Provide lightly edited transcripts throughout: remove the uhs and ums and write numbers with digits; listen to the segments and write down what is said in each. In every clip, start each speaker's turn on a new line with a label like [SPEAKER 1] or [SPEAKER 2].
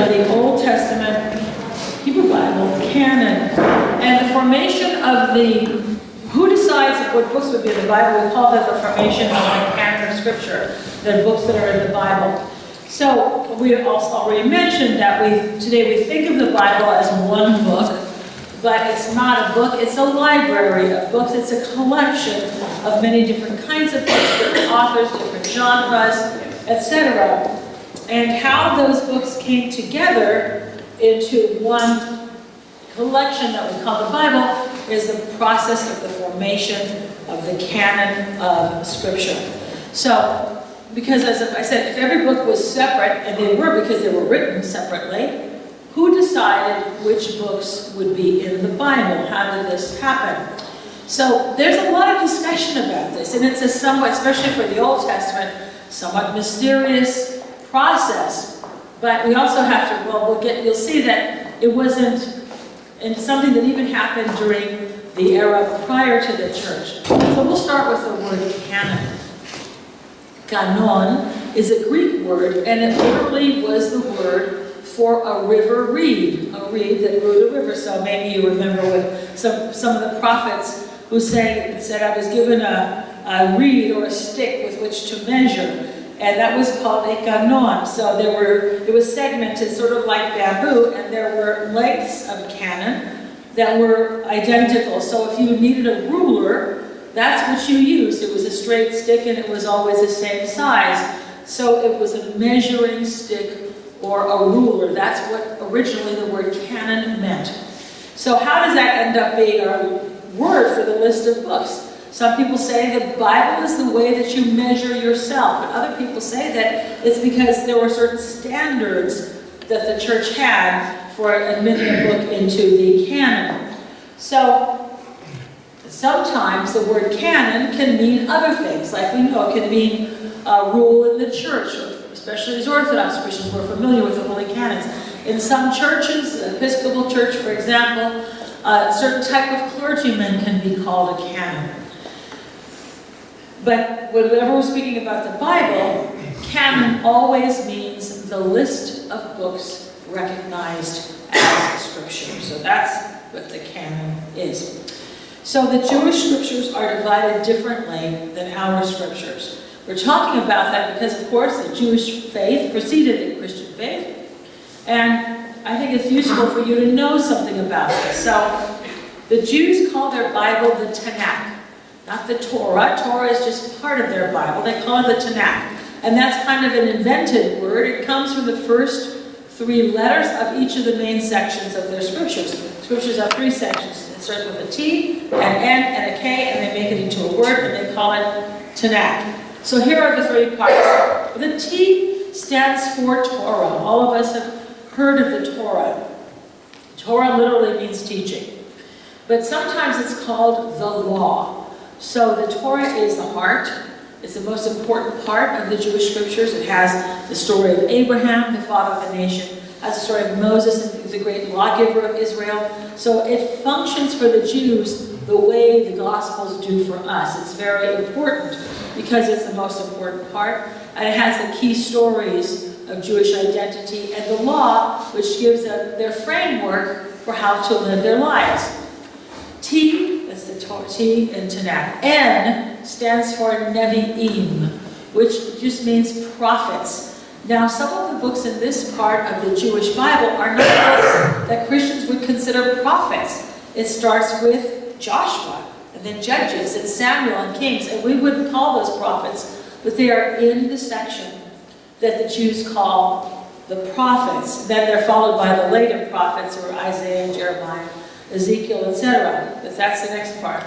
[SPEAKER 1] The Old Testament Hebrew Bible canon, and the formation of who decides what books would be in the Bible? We call that the formation of the canon of Scripture, the books that are in the Bible. So we also already mentioned that today we think of the Bible as one book, but it's not a book, it's a library of books. It's a collection of many different kinds of books, different authors, different genres, etc. And how those books came together into one collection that we call the Bible is the process of the formation of the canon of Scripture. So, because as I said, if every book was separate, and they were because they were written separately, who decided which books would be in the Bible? How did this happen? So there's a lot of discussion about this, and it's a somewhat, especially for the Old Testament, somewhat mysterious process. But we also have to, you'll see that it wasn't and something that even happened during the era prior to the church. So we'll start with the word canon. Canon is a Greek word, and it literally was the word for a river reed, a reed that grew the river. So maybe you remember with some of the prophets who said I was given a reed or a stick with which to measure. And that was called a canon. So it was segmented sort of like bamboo, and there were lengths of canon that were identical. So if you needed a ruler, that's what you used. It was a straight stick, and it was always the same size. So it was a measuring stick or a ruler. That's what originally the word canon meant. So how does that end up being our word for the list of books? Some people say the Bible is the way that you measure yourself, but other people say that it's because there were certain standards that the church had for admitting a book into the canon. So sometimes the word canon can mean other things, like we know it can mean a rule in the church, especially as Orthodox Christians were familiar with the Holy Canons. In some churches, the Episcopal Church, for example, a certain type of clergyman can be called a canon. But whenever we're speaking about the Bible, canon always means the list of books recognized as Scripture. So that's what the canon is. So the Jewish Scriptures are divided differently than our Scriptures. We're talking about that because, of course, the Jewish faith preceded the Christian faith. And I think it's useful for you to know something about this. So the Jews call their Bible the Tanakh. Not the Torah. Torah is just part of their Bible. They call it the Tanakh. And that's kind of an invented word. It comes from the first three letters of each of the main sections of their scriptures. Scriptures have three sections. It starts with a T, an N, and a K, and they make it into a word, and they call it Tanakh. So here are the three parts. The T stands for Torah. All of us have heard of the Torah. Torah literally means teaching. But sometimes it's called the law. So the Torah is the heart. It's the most important part of the Jewish Scriptures. It has the story of Abraham, the father of the nation. It has the story of Moses, the great lawgiver of Israel. So it functions for the Jews the way the Gospels do for us. It's very important because it's the most important part. And it has the key stories of Jewish identity and the law, which gives their framework for how to live their lives. T, that's the T in Tanakh. N stands for Nevi'im, which just means prophets. Now, some of the books in this part of the Jewish Bible are not books that Christians would consider prophets. It starts with Joshua, and then Judges, and Samuel, and Kings, and we wouldn't call those prophets, but they are in the section that the Jews call the prophets. Then they're followed by the later prophets, or Isaiah, Jeremiah, Ezekiel, etc. But that's the next part.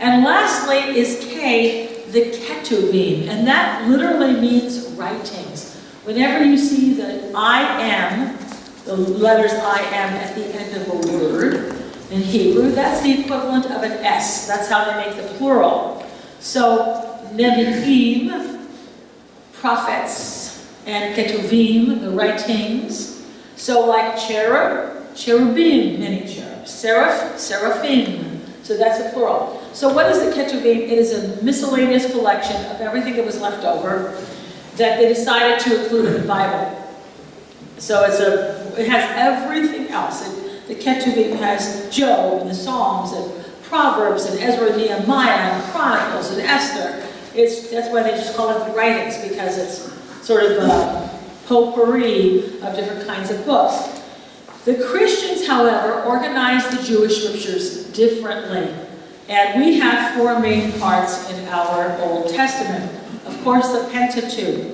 [SPEAKER 1] And lastly is K, the Ketuvim, and that literally means writings. Whenever you see the I am, the letters I am at the end of a word in Hebrew, that's the equivalent of an S. That's how they make the plural. So Nevi'im, prophets, and Ketuvim, the writings. So like cherub, cherubim, many cherubs. Seraph, seraphim. So that's the plural. So what is the Ketuvim? It is a miscellaneous collection of everything that was left over that they decided to include in the Bible. So it has everything else. The Ketuvim has Job and the Psalms and Proverbs and Ezra and Nehemiah and Chronicles and Esther. That's why they just call it the writings, because it's sort of a potpourri of different kinds of books. The Christians, however, organized the Jewish scriptures differently. And we have four main parts in our Old Testament. Of course, the Pentateuch.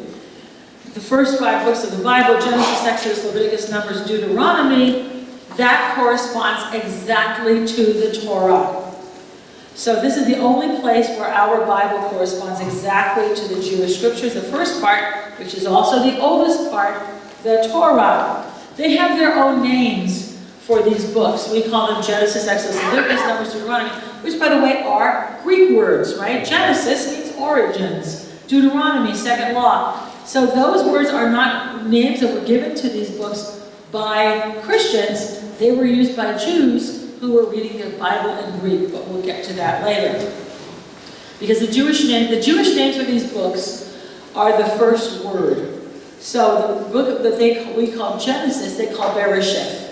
[SPEAKER 1] The first 5 books of the Bible, Genesis, Exodus, Leviticus, Numbers, Deuteronomy, that corresponds exactly to the Torah. So this is the only place where our Bible corresponds exactly to the Jewish scriptures. The first part, which is also the oldest part, the Torah. They have their own names for these books. We call them Genesis, Exodus, Leviticus, Numbers, Deuteronomy, which, by the way, are Greek words, right? Genesis means origins. Deuteronomy, second law. So those words are not names that were given to these books by Christians. They were used by Jews who were reading their Bible in Greek, but we'll get to that later. Because the Jewish names for these books are the first word. So the book that we call Genesis, they call Bereshith.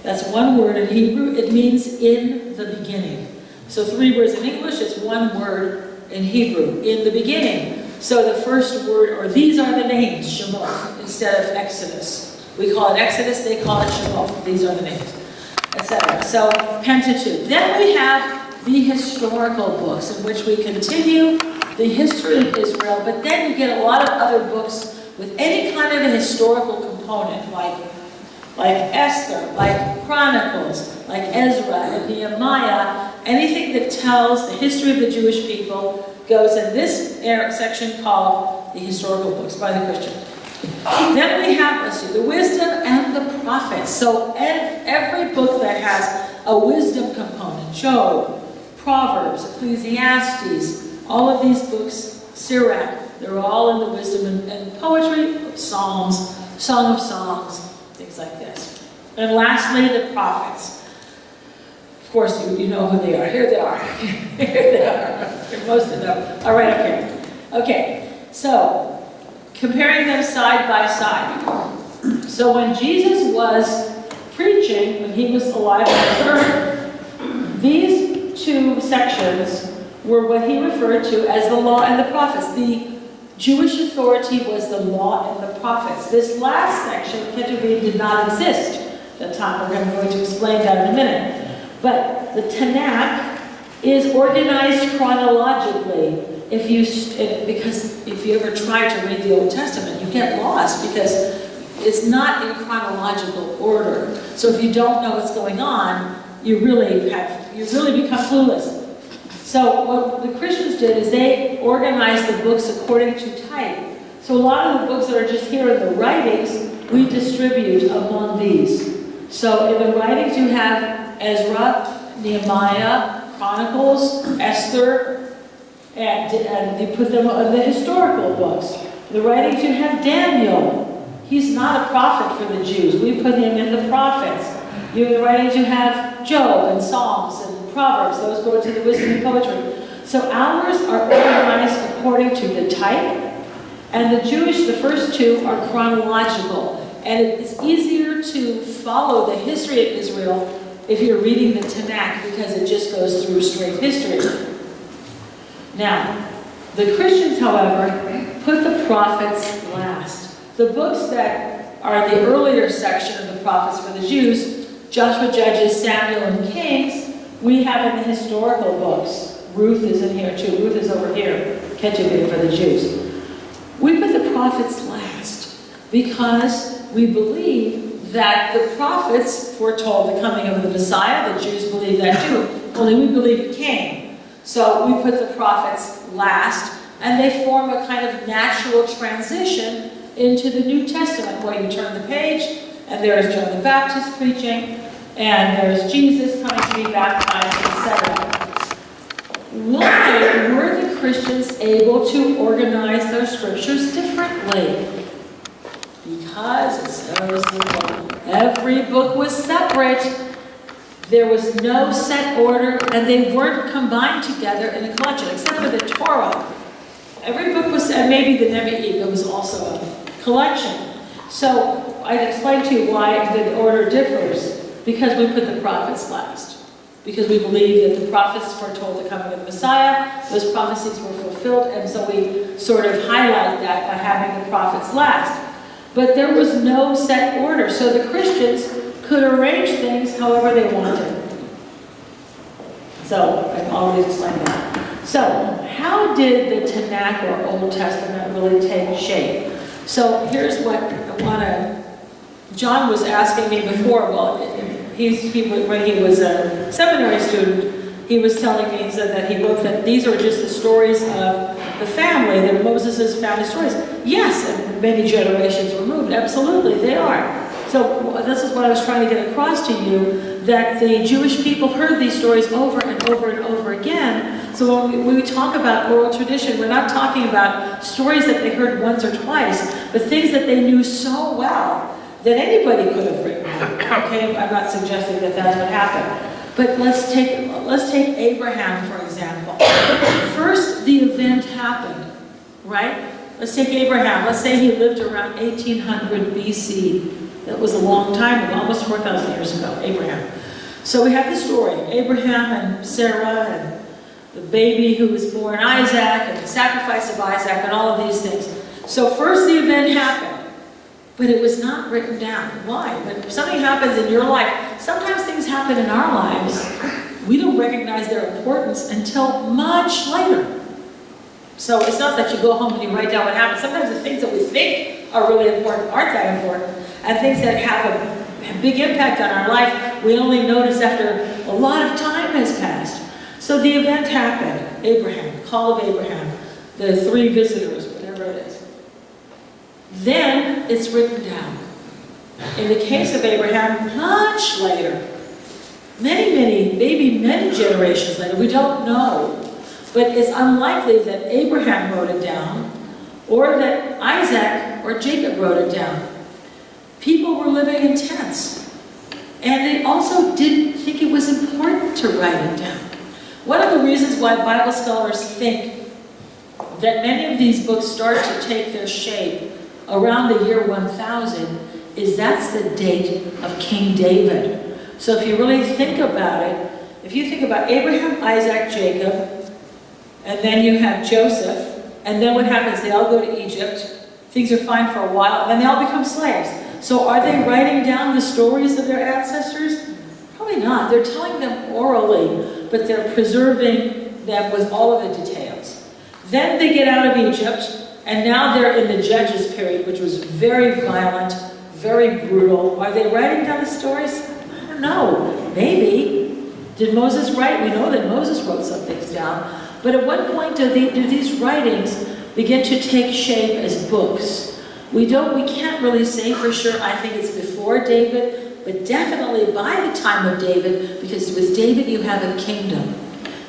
[SPEAKER 1] That's one word in Hebrew. It means in the beginning. So 3 words in English, it's one word in Hebrew, in the beginning. So the first word, or these are the names, Shemot, instead of Exodus. We call it Exodus, they call it Shemot. These are the names, etc. So Pentateuch. Then we have the historical books in which we continue the history of Israel, but then you get a lot of other books with any kind of a historical component, like Esther, like Chronicles, like Ezra and Nehemiah. Anything that tells the history of the Jewish people goes in this section called the historical books by the Christians. Then we have, the wisdom and the prophets. So every book that has a wisdom component, Job, Proverbs, Ecclesiastes, all of these books, Sirach, they're all in the wisdom and poetry, Psalms, Song of Songs, things like this. And lastly, the prophets. Of course, you know who they are. Here they are. Here they are. Most of them. All right, okay. So, comparing them side by side. So when Jesus was preaching, when he was alive on this earth, these 2 sections were what he referred to as the law and the prophets. The Jewish authority was the law and the prophets. This last section, Ketuvim, did not exist at the time. We're going to explain that in a minute. But the Tanakh is organized chronologically. Because if you ever try to read the Old Testament, you get lost because it's not in chronological order. So if you don't know what's going on, you really become clueless. So what the Christians did is they organized the books according to type. So a lot of the books that are just here in the writings, we distribute among these. So in the writings you have Ezra, Nehemiah, Chronicles, Esther, and they put them in the historical books. In the writings you have Daniel. He's not a prophet for the Jews. We put him in the prophets. In the writings you have Job and Psalms and Proverbs. Those go into the wisdom and poetry. So ours are organized according to the type, and the first 2 are chronological. And it's easier to follow the history of Israel if you're reading the Tanakh, because it just goes through straight history. Now, the Christians, however, put the prophets last. The books that are the earlier section of the prophets for the Jews, Joshua, Judges, Samuel, and Kings, we have in the historical books. Ruth is in here too. Ruth is over here, Ketuvim for the Jews. We put the prophets last because we believe that the prophets foretold the coming of the Messiah. The Jews believe that too, only we believe it came. So we put the prophets last, and they form a kind of natural transition into the New Testament, where you turn the page, and there is John the Baptist preaching, and there's Jesus coming to be baptized, etc. Why were the Christians able to organize their scriptures differently? Because it's so simple. Every book was separate. There was no set order, and they weren't combined together in a collection, except for the Torah. Every book was, and maybe the Nevi'im, it was also a collection. So I explained to you why the order differs, because we put the prophets last. Because we believe that the prophets foretold the coming of the Messiah, those prophecies were fulfilled, and so we sort of highlight that by having the prophets last. But there was no set order, so the Christians could arrange things however they wanted. So, I've already explained that. So, how did the Tanakh or Old Testament really take shape? So, here's what I want to... John was asking me before, well, when he was a seminary student, he was telling me, he said that he wrote that these are just the stories of the family, that Moses' family stories. Yes, and many generations removed, absolutely, they are. So this is what I was trying to get across to you, that the Jewish people heard these stories over and over and over again. So when we talk about oral tradition, we're not talking about stories that they heard once or twice, but things that they knew so well that anybody could have written. Okay, I'm not suggesting that that's what happened. But let's take Abraham, for example. First, the event happened, right? Let's take Abraham. Let's say he lived around 1800 BC. That was a long time ago, almost 4,000 years ago, Abraham. So we have the story, Abraham and Sarah and the baby who was born, Isaac, and the sacrifice of Isaac, and all of these things. So first the event happened, but it was not written down. Why? When something happens in your life, sometimes things happen in our lives, we don't recognize their importance until much later. So it's not that you go home and you write down what happened. Sometimes the things that we think are really important aren't that important. And things that have a big impact on our life, we only notice after a lot of time has passed. So the event happened. Abraham, call of Abraham, the 3 visitors, whatever it is. Then it's written down. In the case of Abraham, much later, maybe many generations later, we don't know. But it's unlikely that Abraham wrote it down, or that Isaac or Jacob wrote it down. People were living in tents, and they also didn't think it was important to write it down. One of the reasons why Bible scholars think that many of these books start to take their shape around the year 1000 is that's the date of King David. So if you really think about it, if you think about Abraham, Isaac, Jacob, and then you have Joseph, and then what happens? They all go to Egypt, things are fine for a while, and then they all become slaves. So are they writing down the stories of their ancestors? Probably not. They're telling them orally, but they're preserving them with all of the details. Then they get out of Egypt, and now they're in the Judges period, which was very violent, very brutal. Are they writing down the stories? I don't know. Maybe. Did Moses write? We know that Moses wrote some things down. But at what point do these writings begin to take shape as books? We can't really say for sure. I think it's before David, but definitely by the time of David, because with David you have a kingdom.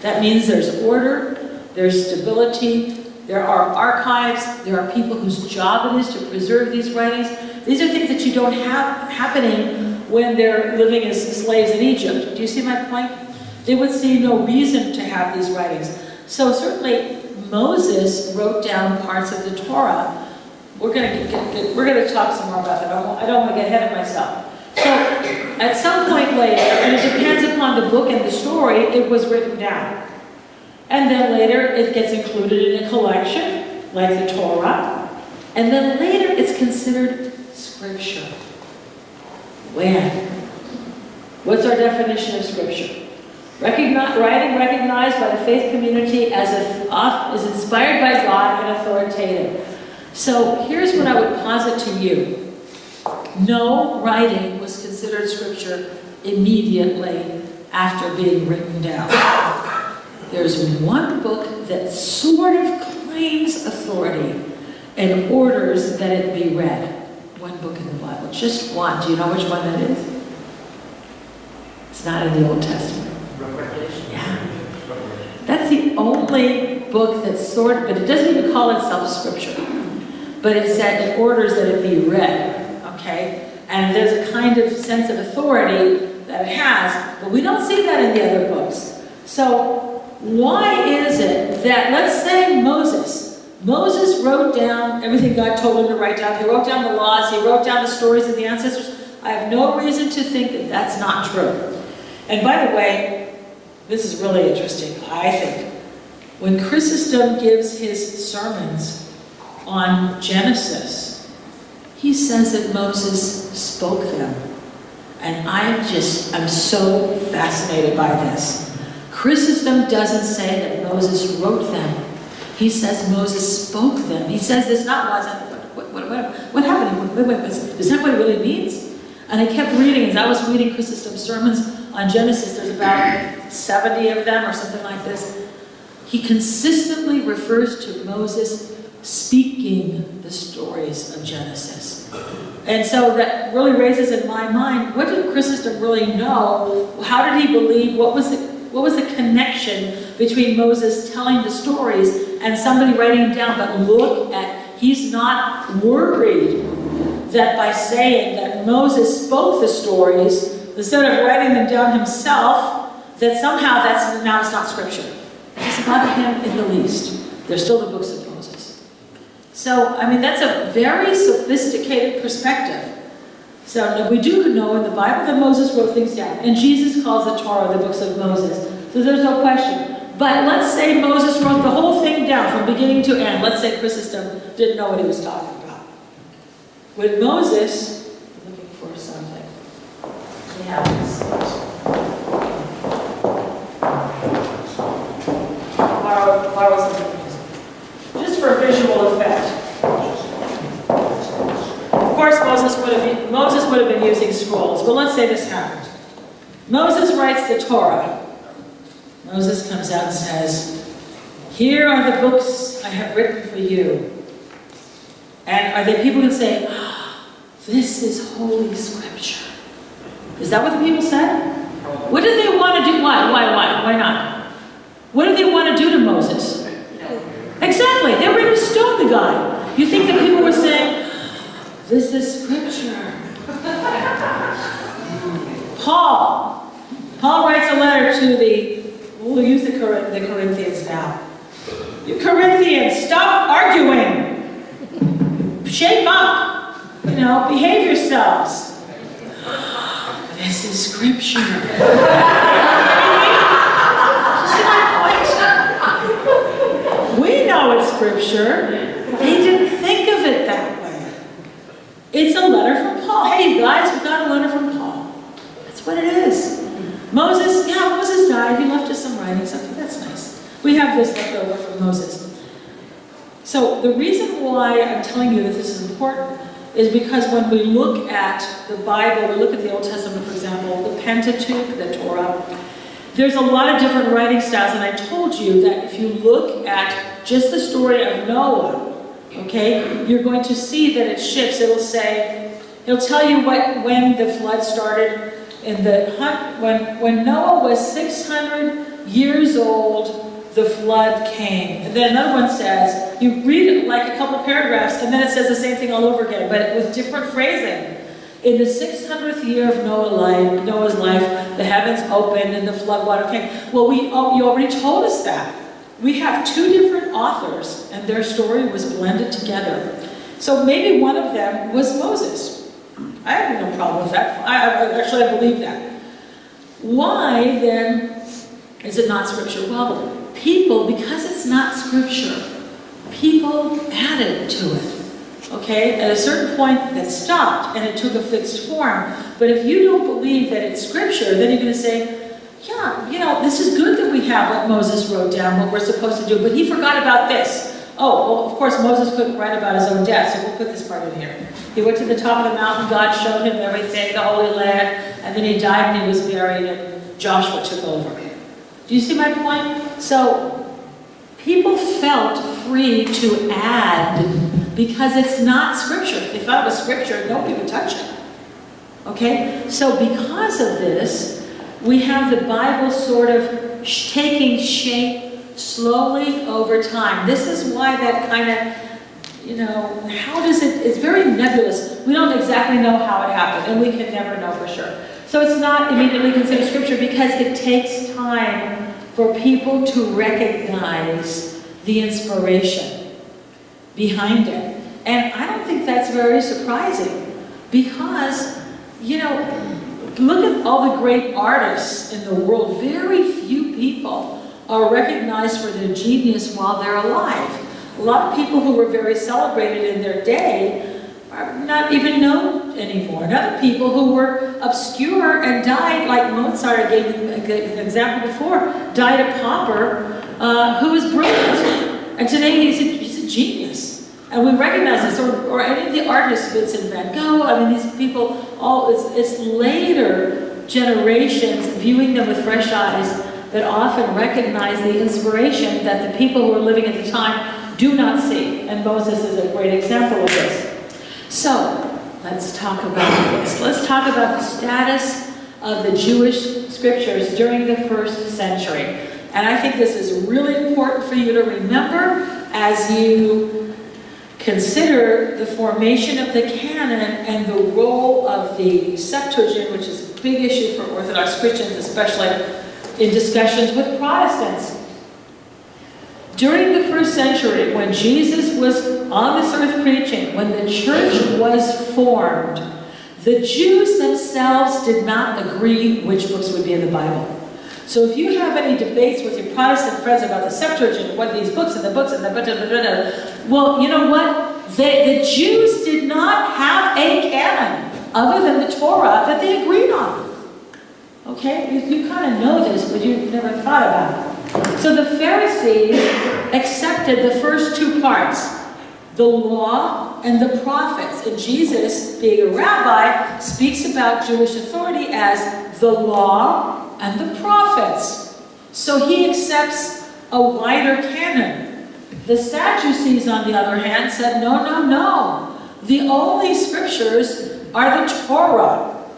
[SPEAKER 1] That means there's order, there's stability, there are archives, there are people whose job it is to preserve these writings. These are things that you don't have happening when they're living as slaves in Egypt. Do you see my point? They would see no reason to have these writings. So certainly Moses wrote down parts of the Torah. We're going to talk some more about that. I don't want to get ahead of myself. So at some point later, and it depends upon the book and the story, it was written down. And then later it gets included in a collection, like the Torah. And then later it's considered scripture. When? What's our definition of scripture? Writing recognized by the faith community as is inspired by God and authoritative. So here's what I would posit to you. No writing was considered scripture immediately after being written down. There's one book that sort of claims authority and orders that it be read. One book in the Bible, just one. Do you know which one that is? It's not in the Old Testament. Yeah. That's the only book that's but it doesn't even call itself scripture. But it said it orders that it be read, okay? And there's a kind of sense of authority that it has, but we don't see that in the other books. So why is it that, let's say Moses Moses wrote down everything God told him to write down. He wrote down the laws. He wrote down the stories of the ancestors. I have no reason to think that that's not true. And by the way, this is really interesting, I think. When Chrysostom gives his sermons on Genesis, he says that Moses spoke them. And I'm so fascinated by this. Chrysostom doesn't say that Moses wrote them. He says Moses spoke them. He says this not once. I thought, what happened? Wait, is that what it really means? And I kept reading. As I was reading Chrysostom's sermons on Genesis, there's about 70 of them or something like this. He consistently refers to Moses speaking the stories of Genesis. And so that really raises in my mind, what did Chrysostom really know? How did he believe? What was the connection between Moses telling the stories and somebody writing them down? But look at, he's not worried that by saying that Moses spoke the stories, instead of writing them down himself, that somehow now it's not scripture. It doesn't bother him in the least. They're still the books of Moses. So, I mean, that's a very sophisticated perspective. So we do know in the Bible that Moses wrote things down. And Jesus calls the Torah the books of Moses. So there's no question. But let's say Moses wrote the whole thing down from beginning to end. Let's say Chrysostom didn't know what he was talking about. With Moses, I'm looking for something. We have this. Why was it? Just for visual effect. Of course, Moses would have been using scrolls, but let's say this happened. Moses writes the Torah. Moses comes out and says, "Here are the books I have written for you." And are there people who say, oh, "This is holy scripture"? Is that what the people said? What did they want to do? Why not? What did they want to do to Moses? Exactly. They were ready to stone the guy. You think that people were saying, "This is scripture"? Paul writes a letter to we'll use the Corinthians now. You Corinthians, stop arguing. Shape up. Behave yourselves. This is scripture. We know it's scripture. They didn't think of it that way. It's a letter from Paul. Hey, you guys, we got a letter from Paul. That's what it is. Moses died. He left us some writings. That's nice. We have this left over from Moses. So the reason why I'm telling you that this is important is because when we look at the Bible, we look at the Old Testament, for example, the Pentateuch, the Torah, there's a lot of different writing styles, and I told you that if you look at just the story of Noah, okay, you're going to see that it shifts. It'll tell you when the flood started. When Noah was 600 years old, the flood came. And then another one says, you read it like a couple of paragraphs, and then it says the same thing all over again, but with different phrasing. In the 600th year of Noah's life, the heavens opened and the flood water came. Well, you already told us that. We have two different authors, and their story was blended together. So maybe one of them was Moses. I have no problem with that. I believe that. Why, then, is it not scripture? Well, because it's not scripture, people added to it. Okay? At a certain point, that stopped, and it took a fixed form. But if you don't believe that it's scripture, then you're going to say, yeah, this is good that we have what Moses wrote down, what we're supposed to do, but he forgot about this. Oh, well, of course, Moses couldn't write about his own death, so we'll put this part in here. He went to the top of the mountain, God showed him everything, the Holy Land, and then he died and he was buried, and Joshua took over. Do you see my point? So, people felt free to add because it's not scripture. If they thought it was scripture, nobody would touch it. Okay? So because of this, we have the Bible sort of taking shape slowly over time. This is why that kind of, it's very nebulous. We don't exactly know how it happened, and we can never know for sure. So it's not immediately considered scripture because it takes time for people to recognize the inspiration. behind it. And I don't think that's very surprising because, look at all the great artists in the world. Very few people are recognized for their genius while they're alive. A lot of people who were very celebrated in their day are not even known anymore. And other people who were obscure and died, like Mozart, I gave you an example before, died a pauper who was brilliant. And today he's a genius. And we recognize this, or any of the artists, Vincent van Gogh, these people, it's later generations viewing them with fresh eyes that often recognize the inspiration that the people who were living at the time do not see. And Moses is a great example of this. So, let's talk about this. Let's talk about the status of the Jewish scriptures during the first century. And I think this is really important for you to remember as you consider the formation of the canon and the role of the Septuagint, which is a big issue for Orthodox Christians, especially in discussions with Protestants. During the first century, when Jesus was on this earth preaching, when the church was formed, the Jews themselves did not agree which books would be in the Bible. So if you have any debates with your Protestant friends about the Septuagint, what these books and the books and the well, you know what? The Jews did not have a canon other than the Torah that they agreed on. Okay? You kind of know this, but you've never thought about it. So the Pharisees accepted the first two parts, the law and the prophets. And Jesus, being a rabbi, speaks about Jewish authority as the law and the prophets. So he accepts a wider canon. The Sadducees, on the other hand, said, no. The only scriptures are the Torah.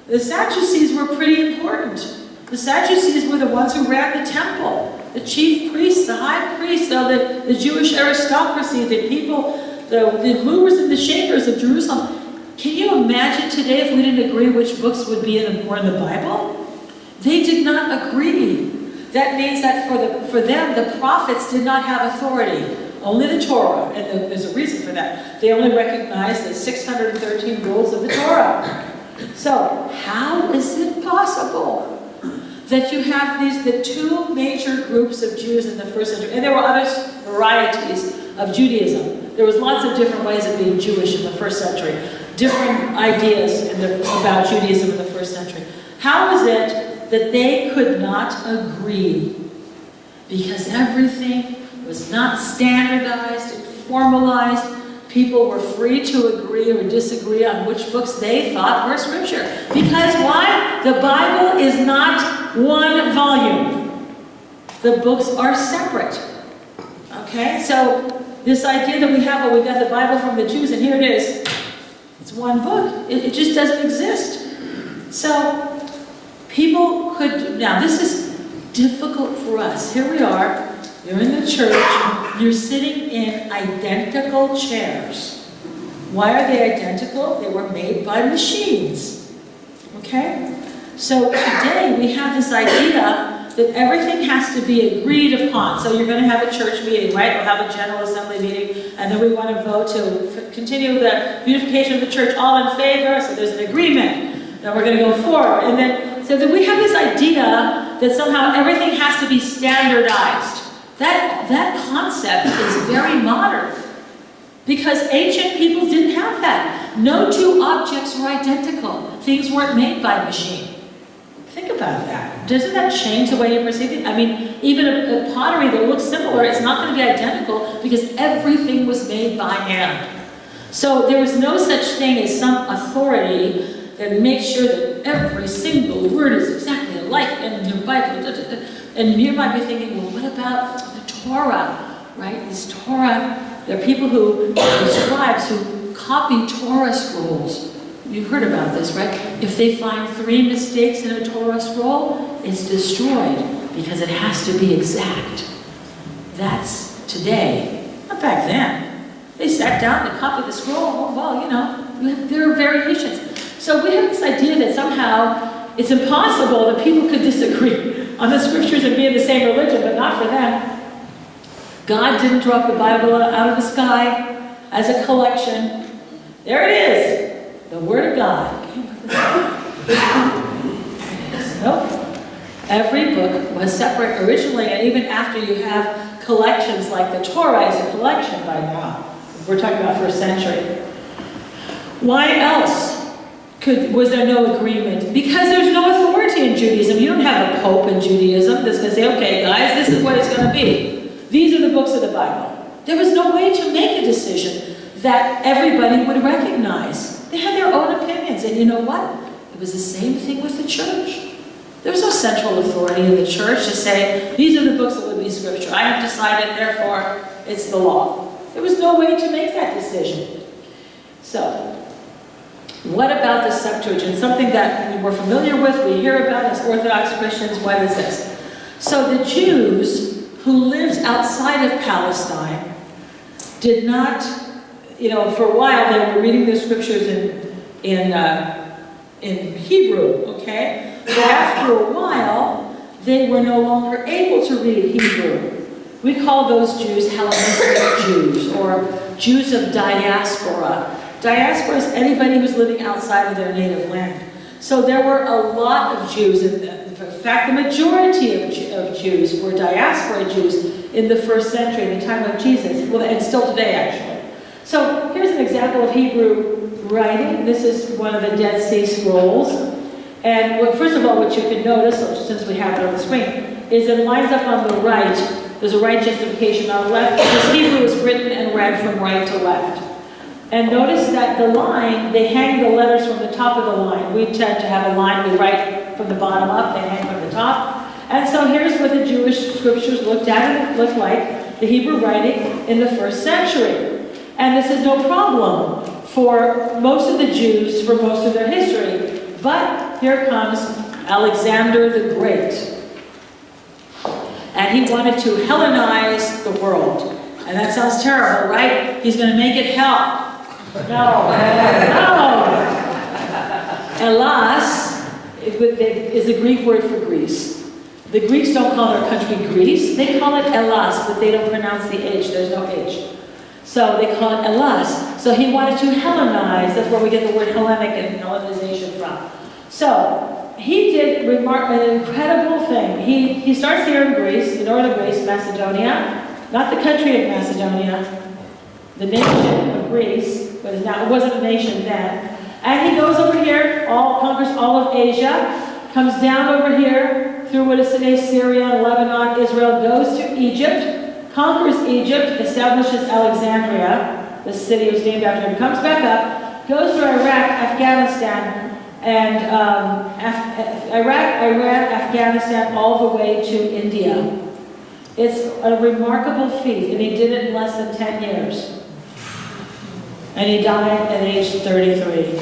[SPEAKER 1] The Sadducees were pretty important. The Sadducees were the ones who ran the temple. The chief priests, the high priests, the Jewish aristocracy, the people, the movers and the shakers of Jerusalem. Can you imagine today if we didn't agree which books would be in the Bible? They did not agree. That means that for them, the prophets did not have authority. Only the Torah, and there's a reason for that. They only recognized the 613 rules of the Torah. So, how is it possible that you have the two major groups of Jews in the first century? And there were other varieties of Judaism. There was lots of different ways of being Jewish in the first century. Different ideas about Judaism in the first century. How is it that they could not agree? Because everything was not standardized and formalized. People were free to agree or disagree on which books they thought were scripture. Because why? The Bible is not one volume. The books are separate. Okay? So this idea that we have, we got the Bible from the Jews and here it is. It's one book. It just doesn't exist. So people could, now this is difficult for us. Here we are. You're in the church, you're sitting in identical chairs. Why are they identical? They were made by machines. Okay? So today we have this idea that everything has to be agreed upon. So you're going to have a church meeting, right? We'll have a general assembly meeting, and then we want to vote to continue the beautification of the church, all in favor, so there's an agreement. Then we're going to go forward. And then, so that we have this idea that somehow everything has to be standardized. That concept is very modern because ancient people didn't have that. No two objects were identical. Things weren't made by a machine. Think about that. Doesn't that change the way you perceive it? Even a pottery that looks similar, it's not going to be identical because everything was made by hand. So there was no such thing as some authority that makes sure that every single word is exactly alike in your Bible. And you might be thinking, well, what about the Torah, right? These Torah, there are people scribes who copy Torah scrolls. You've heard about this, right? If they find 3 mistakes in a Torah scroll, it's destroyed because it has to be exact. That's today, not back then. They sat down to copy the scroll. Oh, well, there are variations. So we have this idea that somehow it's impossible that people could disagree on the scriptures and be in the same religion, but not for them. God didn't drop the Bible out of the sky as a collection. There it is, the Word of God. Nope. Every book was separate originally, and even after you have collections like the Torah is a collection by now. We're talking about first century. Why else was there no agreement? Because there's no authority in Judaism. You don't have a pope in Judaism that's going to say, okay, guys, this is what it's going to be. These are the books of the Bible. There was no way to make a decision that everybody would recognize. They had their own opinions, and you know what? It was the same thing with the church. There was no central authority in the church to say, these are the books that would be scripture. I have decided, therefore, it's the law. There was no way to make that decision. So, what about the Septuagint? Something that we're familiar with, we hear about as Orthodox Christians. What is this? So the Jews who lived outside of Palestine did not, for a while they were reading the scriptures in Hebrew, okay? But after a while, they were no longer able to read Hebrew. We call those Jews Hellenistic Jews, or Jews of diaspora. Diaspora is anybody who's living outside of their native land. So there were a lot of Jews, in fact, the majority of Jews were diaspora Jews in the first century, in the time of Jesus, well, and still today, actually. So here's an example of Hebrew writing. This is one of the Dead Sea Scrolls. And first of all, what you can notice, since we have it on the screen, is it lines up on the right. There's a right justification on the left, because Hebrew is written and read from right to left. And notice that the line, they hang the letters from the top of the line. We tend to have a line we write from the bottom up, they hang from the top. And so here's what the Jewish scriptures looked like, the Hebrew writing in the first century. And this is no problem for most of the Jews for most of their history. But here comes Alexander the Great. And he wanted to Hellenize the world. And that sounds terrible, right? He's going to make it hell. No. Hellas is the Greek word for Greece. The Greeks don't call their country Greece. They call it Hellas, but they don't pronounce the H. There's no H. So they call it Hellas. So he wanted to Hellenize. That's where we get the word Hellenic and Hellenization from. So he did an incredible thing. He starts here in Greece, in northern Greece, Macedonia. Not the country of Macedonia, the nation of Greece, but it wasn't a nation then. And he goes over here, conquers all of Asia, comes down over here through what is today Syria, Lebanon, Israel, goes to Egypt, conquers Egypt, establishes Alexandria, the city was named after him, comes back up, goes to Iraq, Afghanistan, and Iraq, Iran, Afghanistan, all the way to India. It's a remarkable feat, and he did it in less than 10 years. And he died at age 33.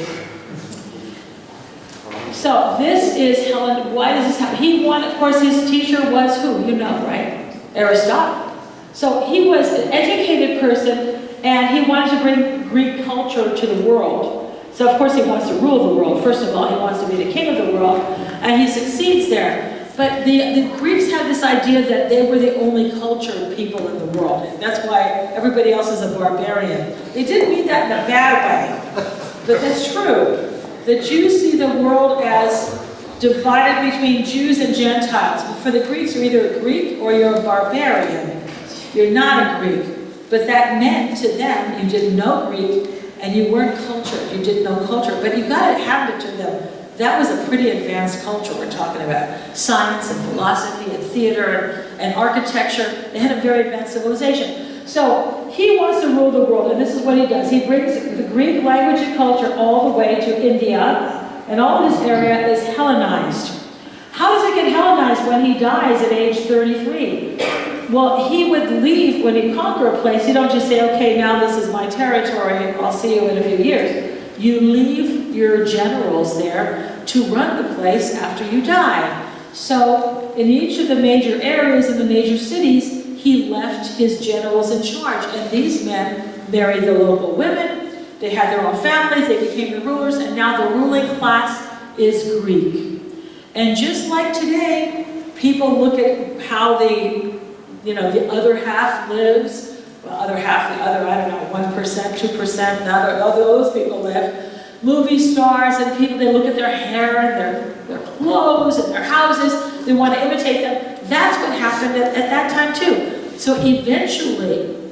[SPEAKER 1] So this is Helen. Why does this happen? Of course, his teacher was who? You know, right? Aristotle. So he was an educated person, and he wanted to bring Greek culture to the world. So of course he wants to rule the world. First of all, he wants to be the king of the world, and he succeeds there. But the Greeks had this idea that they were the only cultured people in the world. And that's why everybody else is a barbarian. They didn't mean that in a bad way, but that's true. The Jews see the world as divided between Jews and Gentiles. But for the Greeks, you're either a Greek or you're a barbarian. You're not a Greek. But that meant to them, you didn't know Greek, and you weren't cultured. You didn't know culture, but you got to hand it to them. That was a pretty advanced culture we're talking about. Science and philosophy and theater and architecture. They had a very advanced civilization. So he wants to rule the world, and this is what he does. He brings the Greek language and culture all the way to India, and all of this area is Hellenized. How does it get Hellenized when he dies at age 33? Well, he would leave when he conquer a place. You don't just say, okay, now this is my territory, I'll see you in a few years. You leave your generals there to run the place after you die. So in each of the major areas in the major cities, he left his generals in charge. And these men married the local women, they had their own families, they became the rulers, and now the ruling class is Greek. And just like today, people look at how the the other half lives, the other, I don't know, 1%, 2%, all those people live. Movie stars and people, they look at their hair and their clothes and their houses, they want to imitate them. That's what happened at that time too. So eventually,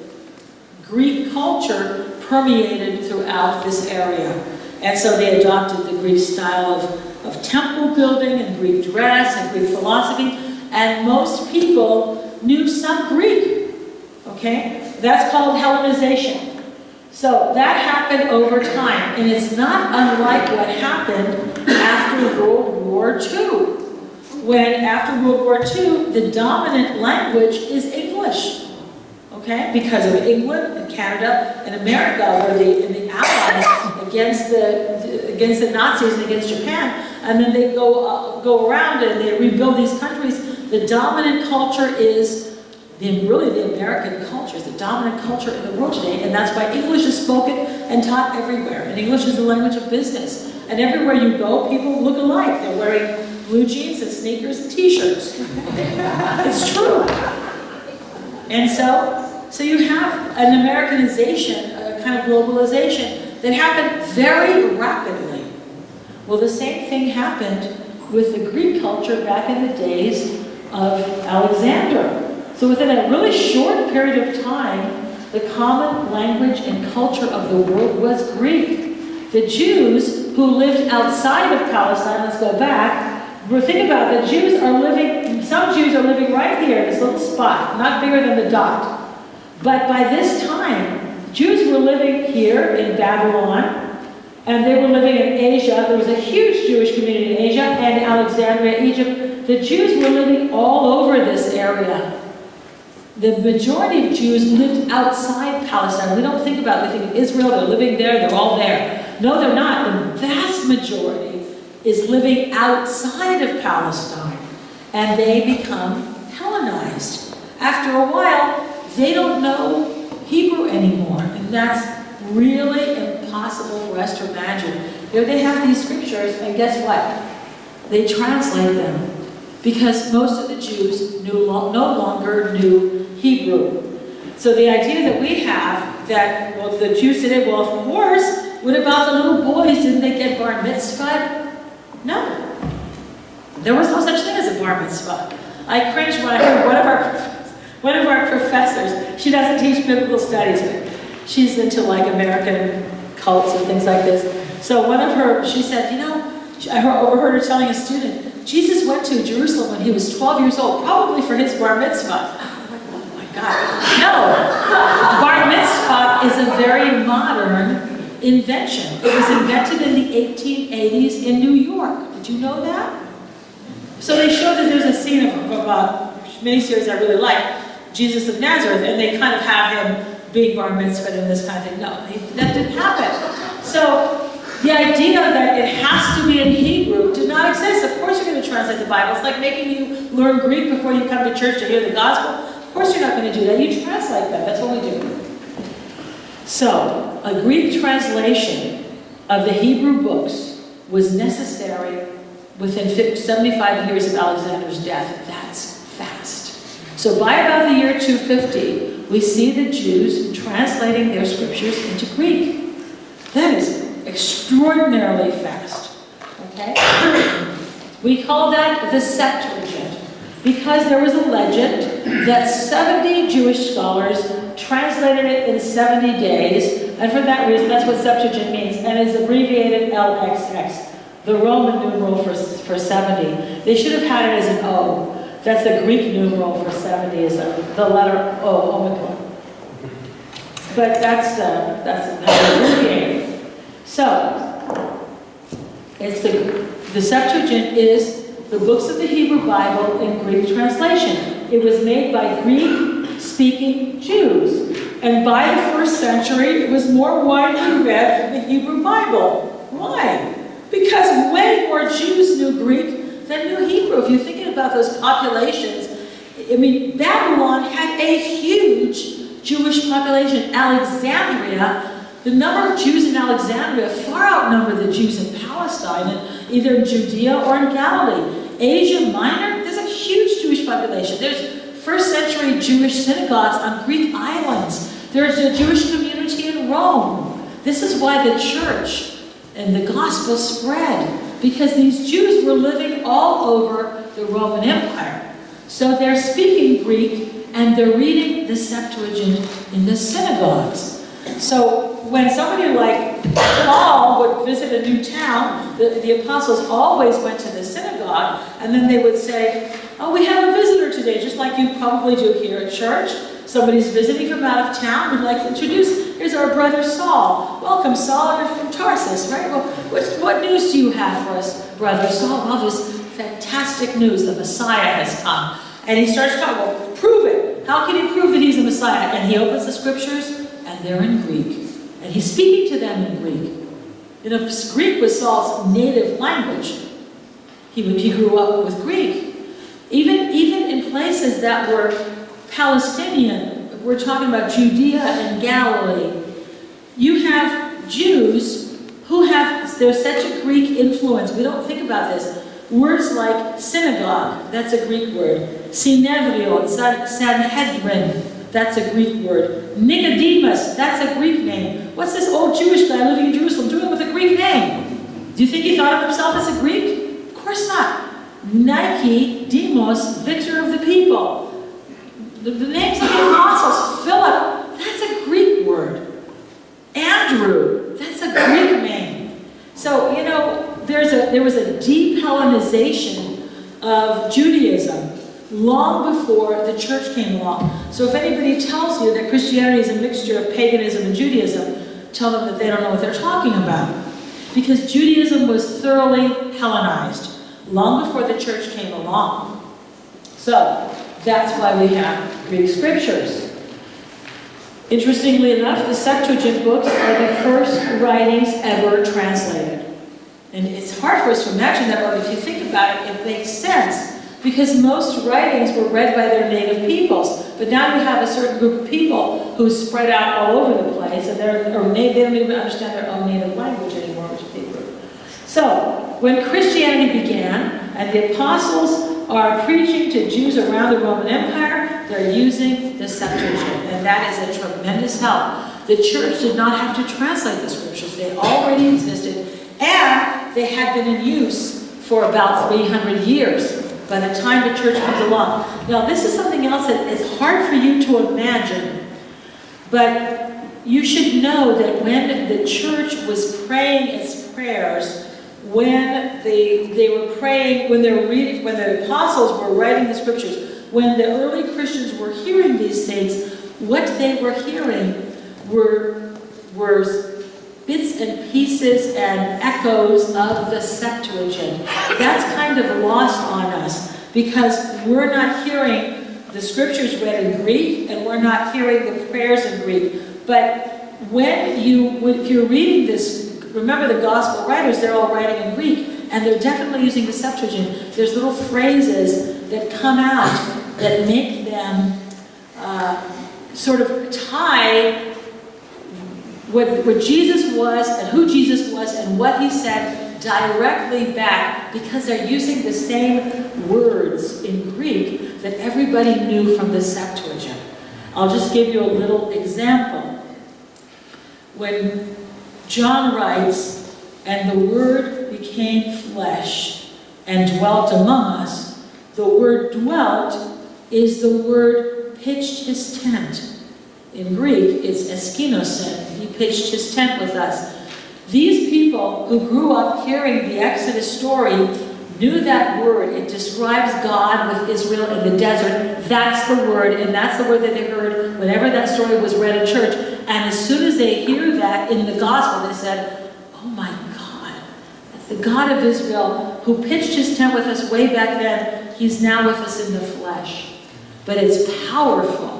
[SPEAKER 1] Greek culture permeated throughout this area. And so they adopted the Greek style of temple building and Greek dress and Greek philosophy. And most people knew some Greek, okay? That's called Hellenization. So that happened over time, and it's not unlike what happened after World War II. When after World War II, the dominant language is English, okay? Because of England and Canada and America were the allies against the Nazis and against Japan, and then they go around and they rebuild these countries. The dominant culture is really the American culture, is the dominant culture in the world today, and that's why English is spoken and taught everywhere. And English is the language of business. And everywhere you go, people look alike. They're wearing blue jeans and sneakers and t-shirts. It's true. And so you have an Americanization, a kind of globalization that happened very rapidly. Well, the same thing happened with the Greek culture back in the days of Alexander. So within a really short period of time, the common language and culture of the world was Greek. The Jews who lived outside of Palestine, let's go back, think about it, some Jews are living right here, this little spot, not bigger than the dot. But by this time, Jews were living here in Babylon, and they were living in Asia. There was a huge Jewish community in Asia and Alexandria, Egypt. The Jews were living all over this area. The majority of Jews lived outside Palestine. We don't think about it. We think of Israel, they're living there, they're all there. No, they're not. The vast majority is living outside of Palestine. And they become Hellenized. After a while, they don't know Hebrew anymore. And that's really impossible for us to imagine. Here they have these scriptures, and guess what? They translate them. Because most of the Jews no longer knew Hebrew. So the idea that we have that, well, the Jews today, well, of course, what about the little boys? Didn't they get bar mitzvah? No. There was no such thing as a bar mitzvah. I cringed when I heard one of our professors, she doesn't teach biblical studies, but she's into like American cults and things like this. So she said, I overheard her telling a student, Jesus went to Jerusalem when he was 12 years old, probably for his bar mitzvah. Oh my God. No. Bar mitzvah is a very modern invention. It was invented in the 1880s in New York. Did you know that? So they show that there's a scene of a miniseries I really like, Jesus of Nazareth, and they kind of have him being bar mitzvah and this kind of thing. No, that didn't happen. So the idea that it has to be in Hebrew did not exist. Of course you're going to translate the Bible. It's like making you learn Greek before you come to church to hear the gospel. Of course you're not going to do that. You translate them. That's what we do. So, a Greek translation of the Hebrew books was necessary within 75 years of Alexander's death. That's fast. So by about the year 250, we see the Jews translating their scriptures into Greek. That is extraordinarily fast. Okay? We call that the Septuagint because there was a legend that 70 Jewish scholars translated it in 70 days, and for that reason, that's what Septuagint means, and is abbreviated LXX, the Roman numeral for 70. They should have had it as an O. That's the Greek numeral for 70, is the letter O, omicron. But that's how they abbreviate it. So, it's the Septuagint is the books of the Hebrew Bible in Greek translation. It was made by Greek-speaking Jews. And by the first century, it was more widely read than the Hebrew Bible. Why? Because way more Jews knew Greek than knew Hebrew. If you're thinking about those populations, Babylon had a huge Jewish population. Alexandria, the number of Jews in Alexandria far outnumber the Jews in Palestine, either in Judea or in Galilee. Asia Minor, there's a huge Jewish population. There's first century Jewish synagogues on Greek islands. There's a Jewish community in Rome. This is why the church and the gospel spread, because these Jews were living all over the Roman Empire. So they're speaking Greek and they're reading the Septuagint in the synagogues. So when somebody like Paul would visit a new town, the apostles always went to the synagogue, and then they would say, oh, we have a visitor today, just like you probably do here at church. Somebody's visiting from out of town. We'd like to introduce, here's our brother Saul. Welcome, Saul, you're from Tarsus, right? Well, what news do you have for us, brother Saul? Well, this fantastic news, the Messiah has come. And he starts talking, well, prove it. How can he prove that he's a Messiah? And he opens the scriptures, and they're in Greek. And he's speaking to them in Greek. You know, Greek was Saul's native language. He grew up with Greek. Even in places that were Palestinian, we're talking about Judea and Galilee, you have Jews who there's such a Greek influence. We don't think about this. Words like synagogue, that's a Greek word. Synevrio, Sanhedrin, that's a Greek word. Nicodemus, that's a Greek name. What's this old Jewish guy living in Jerusalem doing with a Greek name? Do you think he thought of himself as a Greek? Of course not. Nike, Demos, victor of the people. The names of the apostles, Philip, that's a Greek word. Andrew, that's a Greek name. So, you know, there was a deep Hellenization of Judaism long before the church came along. So if anybody tells you that Christianity is a mixture of paganism and Judaism, tell them that they don't know what they're talking about. Because Judaism was thoroughly Hellenized long before the church came along. So that's why we have Greek scriptures. Interestingly enough, the Septuagint books are the first writings ever translated. And it's hard for us to imagine that, but if you think about it, it makes sense. Because most writings were read by their native peoples. But now you have a certain group of people who spread out all over the place, and they don't even understand their own native language anymore, which is Hebrew. So, when Christianity began, and the apostles are preaching to Jews around the Roman Empire, they're using the Septuagint, and that is a tremendous help. The church did not have to translate the scriptures. They already existed, and they had been in use for about 300 years by the time the church comes along. Now, this is something else that is hard for you to imagine, but you should know that when the church was praying its prayers, when they were praying, when they were reading, when the apostles were writing the scriptures, when the early Christians were hearing these things, what they were hearing were bits and pieces and echoes of the Septuagint. That's kind of lost on us because we're not hearing the scriptures read in Greek and we're not hearing the prayers in Greek. But if you're reading this, remember the gospel writers, they're all writing in Greek and they're definitely using the Septuagint. There's little phrases that come out that make them sort of tie what Jesus was and who Jesus was and what he said directly back, because they're using the same words in Greek that everybody knew from the Septuagint. I'll just give you a little example. When John writes, and the Word became flesh and dwelt among us, the word dwelt is the word pitched his tent. In Greek, it's eskinosin. He pitched his tent with us. These people who grew up hearing the Exodus story knew that word. It describes God with Israel in the desert. That's the word, and that's the word that they heard whenever that story was read in church. And as soon as they hear that in the gospel, they said, oh my God, that's the God of Israel who pitched his tent with us way back then. He's now with us in the flesh. But it's powerful.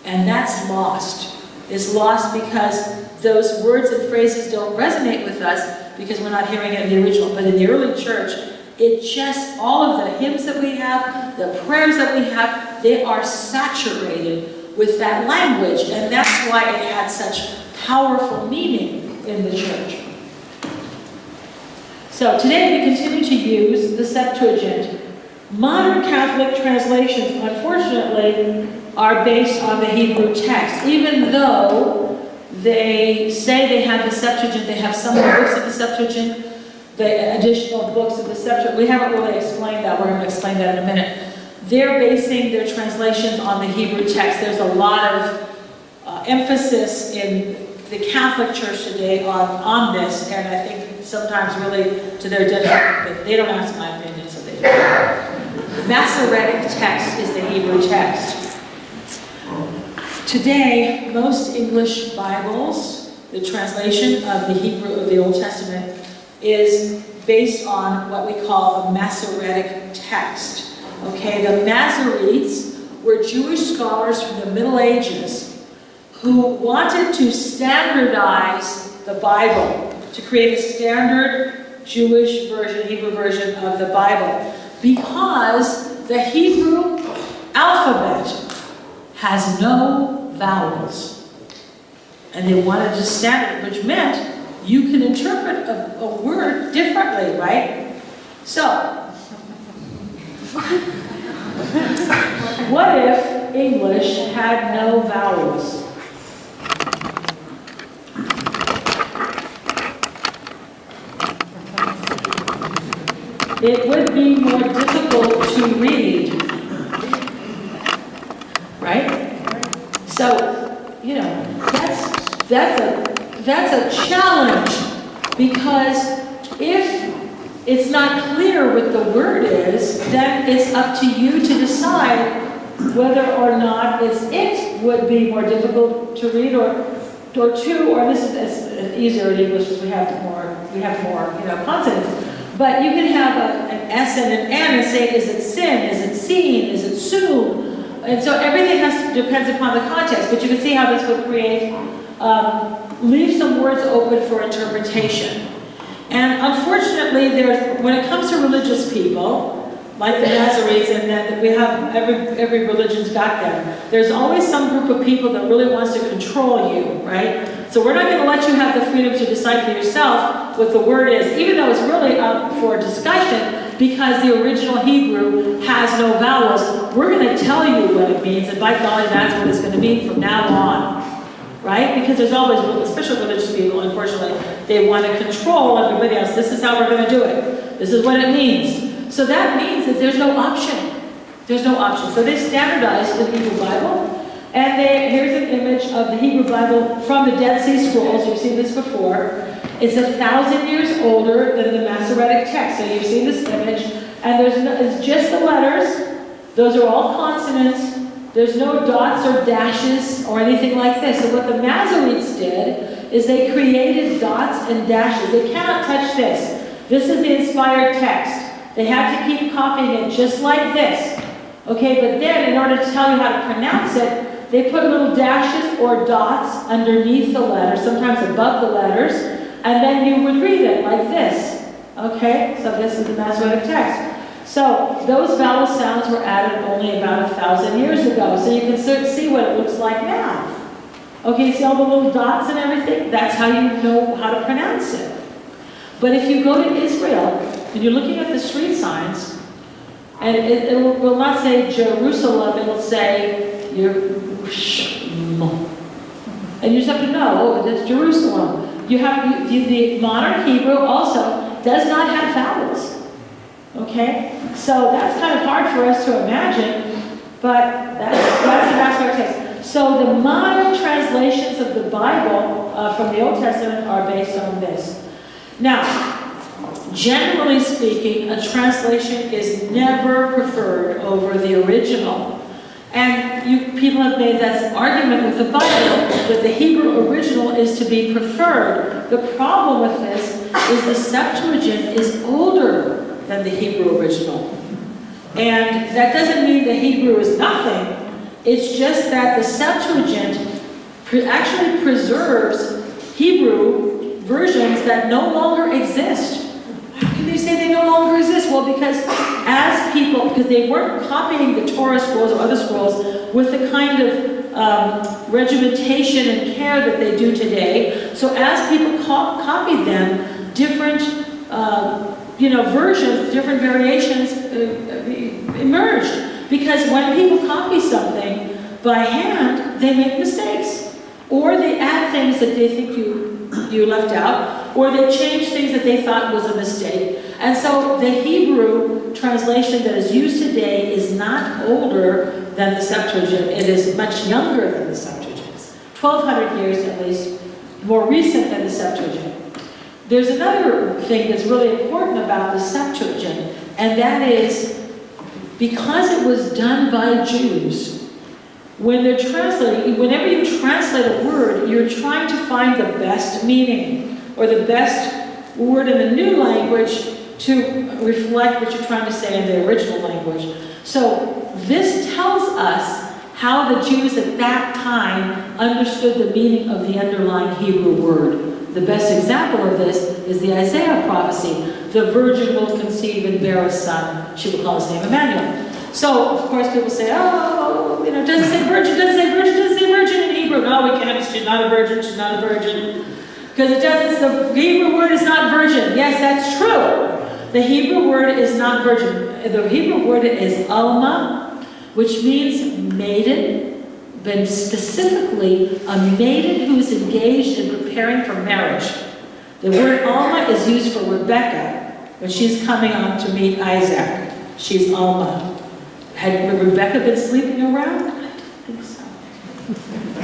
[SPEAKER 1] And that's lost. It's lost because those words and phrases don't resonate with us because we're not hearing it in the original. But in the early church, it just, all of the hymns that we have, the prayers that we have, they are saturated with that language. And that's why it had such powerful meaning in the church. So today we continue to use the Septuagint. Modern Catholic translations, unfortunately, are based on the Hebrew text, even though they say they have the Septuagint, they have some of the books of the Septuagint, the additional books of the Septuagint. We haven't really explained that. We're going to explain that in a minute. They're basing their translations on the Hebrew text. There's a lot of emphasis in the Catholic Church today on this, and I think sometimes really to their detriment, but they don't ask my opinion, so they don't. Masoretic text is the Hebrew text. Today, most English Bibles, the translation of the Hebrew of the Old Testament, is based on what we call a Masoretic text. Okay, the Masoretes were Jewish scholars from the Middle Ages who wanted to standardize the Bible, to create a standard Jewish version, Hebrew version of the Bible, because the Hebrew alphabet has no vowels. And they wanted to standard, which meant you can interpret a word differently, right? So, what if English had no vowels? It would be more difficult to read, right? So, you know, that's a challenge, because if it's not clear what the word is, then it's up to you to decide whether or not it would be more difficult to read, or this is easier in English because we have more consonants. But you can have an S and an N and say, is it sin? Is it seen? Is it soon? And so everything depends upon the context. But you can see how this would leave some words open for interpretation. And unfortunately, when it comes to religious people, like the Nazarenes, and that we have every religion's got them, there's always some group of people that really wants to control you, right? So we're not going to let you have the freedom to decide for yourself what the word is, even though it's really up for discussion, because the original Hebrew has no vowels. We're going to tell you what it means, and by golly, that's what it's going to mean from now on, right? Because there's always, especially religious people, unfortunately, they want to control everybody else. This is how we're going to do it. This is what it means. So that means that there's no option. There's no option. So they standardized the Hebrew Bible. And here's an image of the Hebrew Bible from the Dead Sea Scrolls. You've seen this before. It's 1,000 years older than the Masoretic text. So you've seen this image. And it's just the letters. Those are all consonants. There's no dots or dashes or anything like this. So what the Masoretes did is they created dots and dashes. They cannot touch this. This is the inspired text. They had to keep copying it just like this. Okay, but then in order to tell you how to pronounce it, they put little dashes or dots underneath the letters, sometimes above the letters, and then you would read it like this. Okay, so this is the Masoretic text. So those vowel sounds were added only about 1,000 years ago. So you can see what it looks like now. Okay, see all the little dots and everything? That's how you know how to pronounce it. But if you go to Israel, and you're looking at the street signs, and it will not say Jerusalem, it'll say Jerusalem. And you just have to know, oh, it's Jerusalem. The modern Hebrew also does not have vowels. Okay? So that's kind of hard for us to imagine, but that's the Masoretic text. So the modern translations of the Bible from the Old Testament are based on this. Now, generally speaking, a translation is never preferred over the original. And people have made that argument with the Bible, that the Hebrew original is to be preferred. The problem with this is the Septuagint is older than the Hebrew original. And that doesn't mean the Hebrew is nothing. It's just that the Septuagint actually preserves Hebrew versions that no longer exist. How can they say they no longer exist? Well, because they weren't copying the Torah scrolls or other scrolls with the kind of regimentation and care that they do today. So as people copied them, different versions, different variations emerged. Because when people copy something by hand, they make mistakes. Or they add things that they think you left out, or they change things that they thought was a mistake. And so the Hebrew translation that is used today is not older than the Septuagint. It is much younger than the Septuagint. 1,200 years at least, more recent than the Septuagint. There's another thing that's really important about the Septuagint, and that is because it was done by Jews. When they're translating, whenever you translate a word, you're trying to find the best meaning or the best word in the new language to reflect what you're trying to say in the original language. So this tells us how the Jews at that time understood the meaning of the underlying Hebrew word. The best example of this is the Isaiah prophecy. The virgin will conceive and bear a son. She will call his name Emmanuel. So, of course, people say, doesn't say virgin, doesn't say virgin in Hebrew. No, we can't, she's not a virgin, she's not a virgin. Because it doesn't, the Hebrew word is not virgin. Yes, that's true. The Hebrew word is not virgin. The Hebrew word is alma, which means maiden, but specifically a maiden who is engaged in preparing for marriage. The word alma is used for Rebecca when she's coming on to meet Isaac. She's alma. Had Rebecca been sleeping around? I don't think so.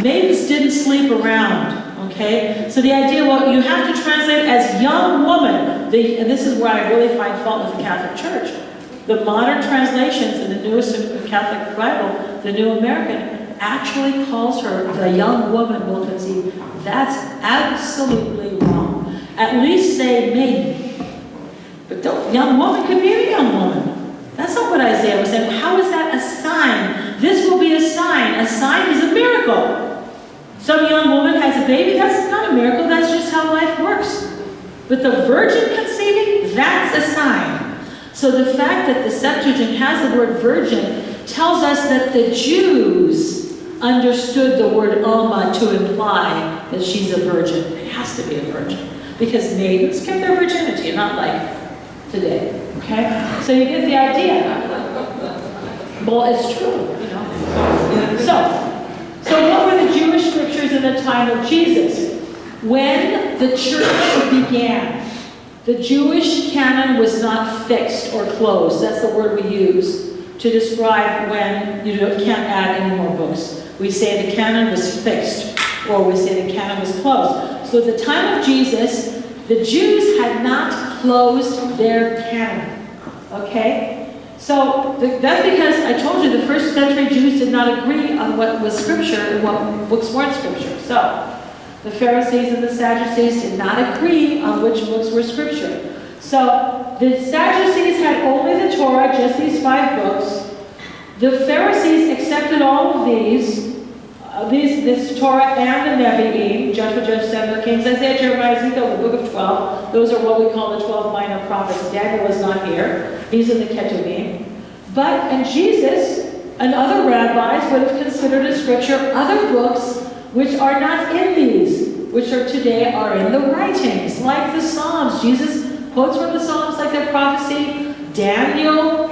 [SPEAKER 1] Maidens didn't sleep around, okay? So the idea, well, you have to translate as young woman. And this is where I really find fault with the Catholic Church. The modern translations in the newest Catholic Bible, the New American, actually calls her the young woman will conceive. That's absolutely wrong. At least say maiden. But young woman could be a young woman. That's not what Isaiah was saying. How is that a sign? This will be a sign. A sign is a miracle. Some young woman has a baby. That's not a miracle. That's just how life works. But the virgin conceiving, that's a sign. So the fact that the Septuagint has the word virgin tells us that the Jews understood the word alma to imply that she's a virgin. It has to be a virgin. Because maidens kept their virginity, not like today. Okay? So you get the idea. Well, it's true, So what were the Jewish scriptures in the time of Jesus? When the church began, the Jewish canon was not fixed or closed. That's the word we use to describe when you can't add any more books. We say the canon was fixed, or we say the canon was closed. So at the time of Jesus, the Jews had not closed their canon. Okay? So that's because I told you the first century Jews did not agree on what was scripture and what books weren't scripture. So the Pharisees and the Sadducees did not agree on which books were scripture. So the Sadducees had only the Torah, just these 5 books. The Pharisees accepted all of this Torah and the Nevi'im, Joshua, Judges, Samuel, Kings, Isaiah, Jeremiah, Ezekiel, the book of 12. Those are what we call the 12 minor prophets. Daniel is not here. He's in the Ketuvim. And Jesus and other rabbis would have considered as scripture other books which are not in these, which are today are in the writings, like the Psalms. Jesus quotes from the Psalms like their prophecy. Daniel,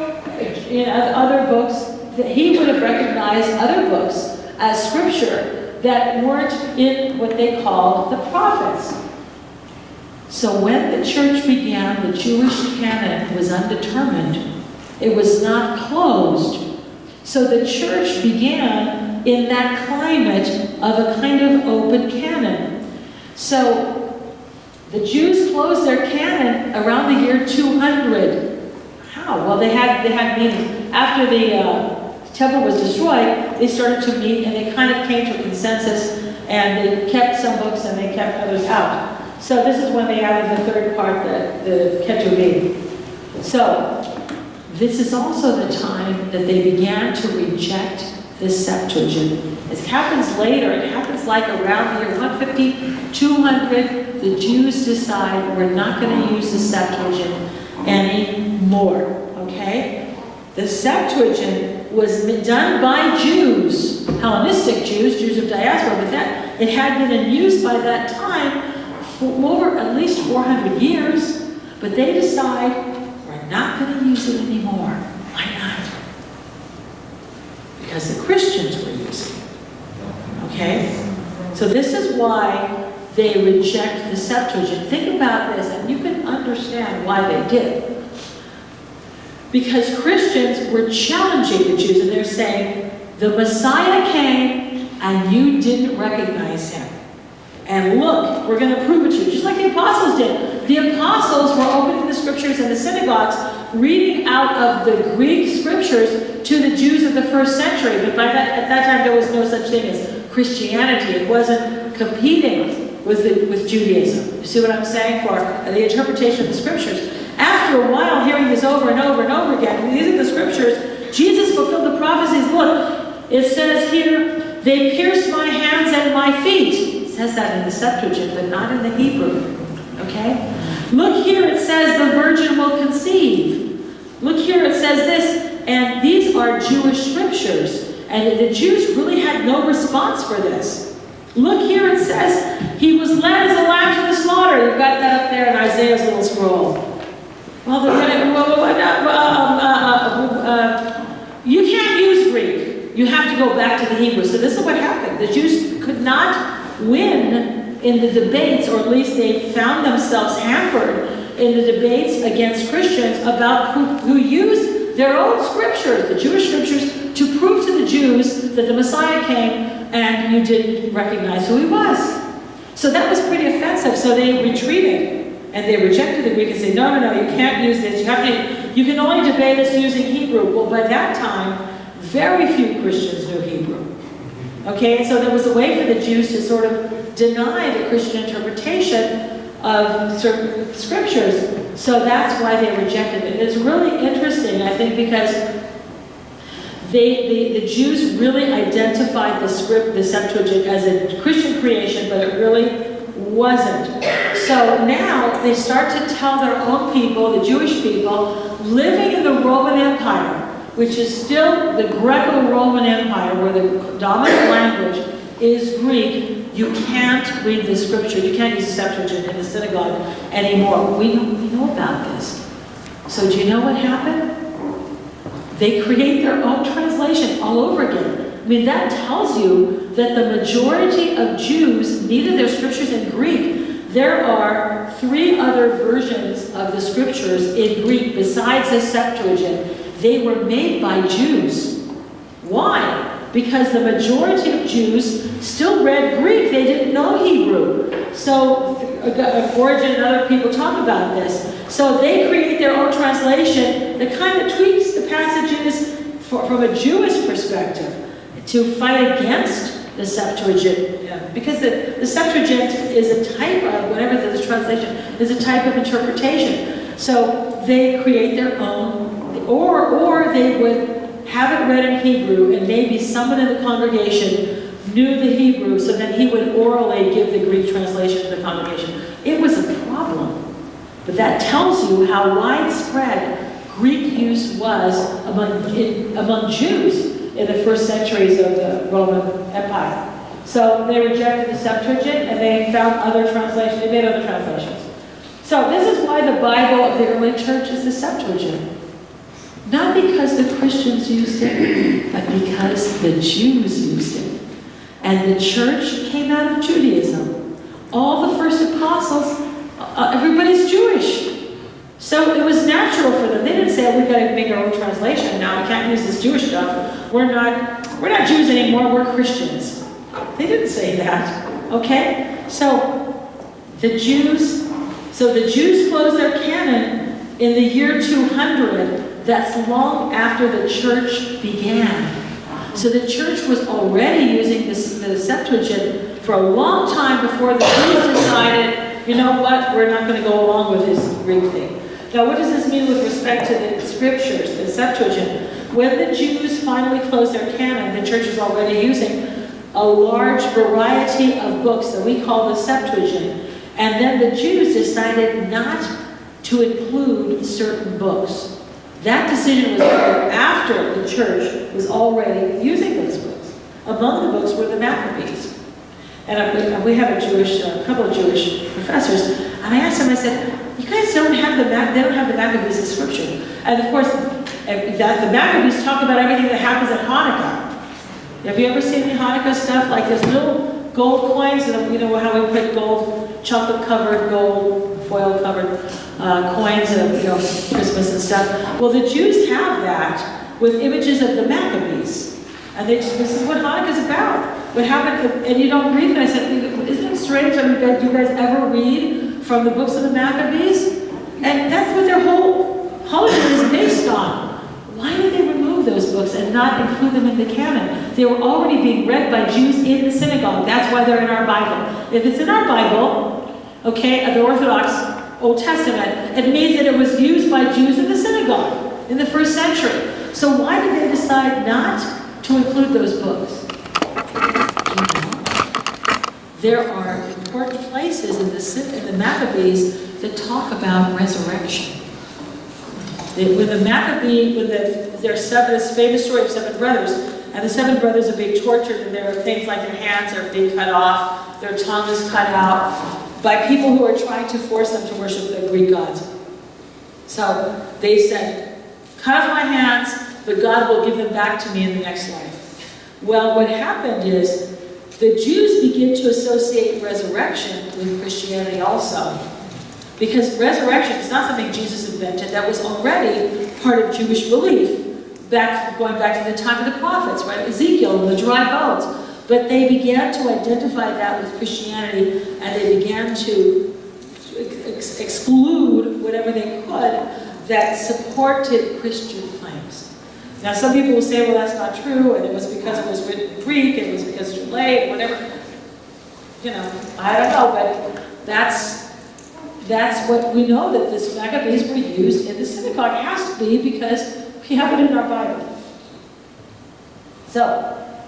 [SPEAKER 1] in other books, that he would have recognized other books as scripture that weren't in what they call the prophets. So when the church began, the Jewish canon was undetermined. It was not closed. So the church began in that climate of a kind of open canon. So the Jews closed their canon around the year 200. How? Well, they had meetings. After the temple was destroyed, they started to meet and they kind of came to a consensus, and they kept some books and they kept others out. So this is when they added the third part, the Ketuvim. So this is also the time that they began to reject the Septuagint. It happens later. It happens like around the year 150, 200. The Jews decide we're not going to use the Septuagint anymore. Okay? The Septuagint was done by Jews, Hellenistic Jews, Jews of diaspora, but that it had been in use by that time for over at least 400 years. But they decide, we're not going to use it anymore. Why not? Because the Christians were using it. Okay? So this is why they reject the Septuagint. Think about this, and you can understand why they did. Because Christians were challenging the Jews, and they're saying, the Messiah came, and you didn't recognize him. And look, we're going to prove it to you, just like the apostles did. The apostles were opening the scriptures in the synagogues, reading out of the Greek scriptures to the Jews of the first century. But at that time, there was no such thing as Christianity. It wasn't competing with Judaism. You see what I'm saying? For the interpretation of the scriptures. After a while, hearing this over and over and over again, these are the scriptures, Jesus fulfilled the prophecies. Look, it says here, they pierced my hands and my feet. It says that in the Septuagint, but not in the Hebrew. Okay? Look here, it says the virgin will conceive. Look here, it says this, and these are Jewish scriptures. And the Jews really had no response for this. Look here, it says, he was led as a lamb to the slaughter. You've got that up there in Isaiah's little scroll. Well, you can't use Greek. You have to go back to the Hebrew. So this is what happened. The Jews could not win in the debates, or at least they found themselves hampered in the debates against Christians about who used their own scriptures, the Jewish scriptures, to prove to the Jews that the Messiah came and you didn't recognize who he was. So that was pretty offensive. So they retreated. And they rejected the Greek and said, no, you can't use this. You can only debate us using Hebrew. Well, by that time, very few Christians knew Hebrew. Okay, and so there was a way for the Jews to sort of deny the Christian interpretation of certain scriptures. So that's why they rejected it. It's really interesting, I think, because the Jews really identified the Septuagint as a Christian creation, but it really wasn't. So now they start to tell their own people, the Jewish people, living in the Roman Empire, which is still the Greco-Roman Empire, where the dominant language is Greek, you can't read the scripture, you can't use the Septuagint in the synagogue anymore. We know about this. So do you know what happened? They create their own translation all over again. I mean, that tells you that the majority of Jews needed their scriptures in Greek. There are 3 other versions of the scriptures in Greek besides the Septuagint. They were made by Jews. Why? Because the majority of Jews still read Greek. They didn't know Hebrew. So Origen and other people talk about this. So they create their own translation that kind of tweaks the passages from a Jewish perspective to fight against the Septuagint. Because the Septuagint is a type of, whatever the translation, is a type of interpretation. So they create their own, or they would have it read in Hebrew, and maybe someone in the congregation knew the Hebrew, so then he would orally give the Greek translation to the congregation. It was a problem. But that tells you how widespread Greek use was among Jews in the first centuries of the Roman Empire. So they rejected the Septuagint, and they found other translations. They made other translations. So this is why the Bible of the early church is the Septuagint. Not because the Christians used it, but because the Jews used it. And the church came out of Judaism. All the first apostles, everybody's Jewish. So it was natural for them. They didn't say, oh, we've got to make our own translation now. We can't use this Jewish stuff. We're not Jews anymore. We're Christians. They didn't say that. Okay? So the Jews closed their canon in the year 200. That's long after the church began. So the church was already using the Septuagint for a long time before the Jews decided, you know what, we're not going to go along with this Greek thing. Now, what does this mean with respect to the scriptures, the Septuagint? When the Jews finally closed their canon, the church was already using a large variety of books that we call the Septuagint. And then the Jews decided not to include certain books. That decision was made after the church was already using those books. Among the books were the Maccabees. And we have a couple of Jewish professors, and I asked them, I said, you guys don't have they don't have the Maccabees in Scripture. And of course, the Maccabees talk about everything that happens at Hanukkah. Have you ever seen any Hanukkah stuff? Like there's little gold coins, and you know how we put gold, chocolate-covered, gold, foil-covered coins of Christmas and stuff. Well, the Jews have that with images of the Maccabees. And this is what Hanukkah's about. What happened, and you don't read it. I said, isn't it strange? I mean, do you guys ever read from the books of the Maccabees? And that's what their whole holiday is based on. Why did they remove those books and not include them in the canon? They were already being read by Jews in the synagogue. That's why they're in our Bible. If it's in our Bible, okay, the Orthodox Old Testament, it means that it was used by Jews in the synagogue in the first century. So why did they decide not to include those books? There are important places in the Maccabees that talk about resurrection. When there's this famous story of 7 brothers, and the 7 brothers are being tortured, and there are things like their hands are being cut off, their tongue is cut out, by people who are trying to force them to worship the Greek gods. So they said, cut off my hands, but God will give them back to me in the next life. Well, what happened is, the Jews begin to associate resurrection with Christianity also. Because resurrection is not something Jesus invented, that was already part of Jewish belief, going back to the time of the prophets, right? Ezekiel and the dry bones. But they began to identify that with Christianity, and they began to exclude whatever they could that supported Christian claims. Now, some people will say, well, that's not true, and it was because it was written in Greek, and it was because it's late, whatever. I don't know, but that's what we know, that the Maccabees were used in the synagogue. It has to be because we have it in our Bible. So,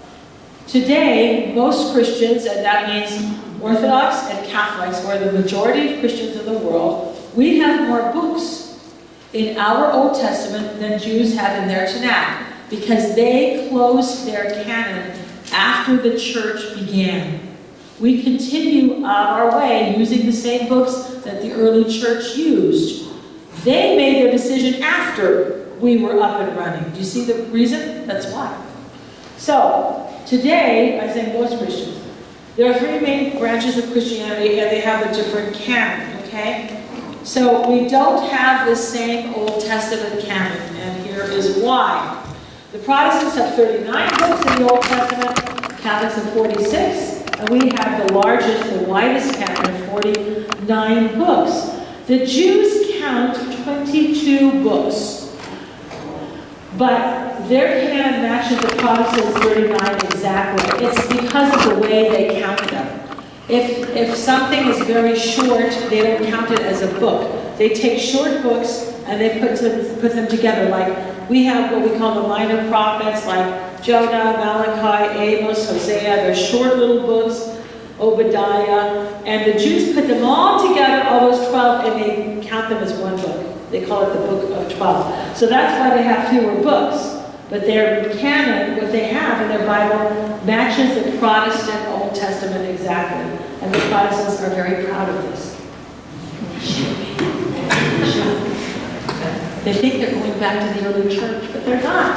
[SPEAKER 1] today, most Christians, and that means Orthodox and Catholics, or the majority of Christians in the world, we have more books in our Old Testament than Jews have in their Tanakh, because they closed their canon after the church began. We continue on our way using the same books that the early church used. They made their decision after we were up and running. Do you see the reason? That's why. So, today, I say most Christians, there are 3 main branches of Christianity, and they have a different canon, okay? So, we don't have the same Old Testament canon, and here is why. The Protestants have 39 books in the Old Testament, Catholics have 46, and we have the largest, the widest canon of 49 books. The Jews count 22 books, but their canon matches the Protestants' 39 exactly. It's because of the way they count them. If something is very short, they don't count it as a book. They take short books and they put them together. Like we have what we call the minor prophets, like Jonah, Malachi, Amos, Hosea. They're short little books, Obadiah. And the Jews put them all together, all those 12, and they count them as one book. They call it the Book of 12. So that's why they have fewer books. But their canon, what they have in their Bible, matches the Protestant Old Testament exactly. And the Protestants are very proud of this. They think they're going back to the early church, but they're not.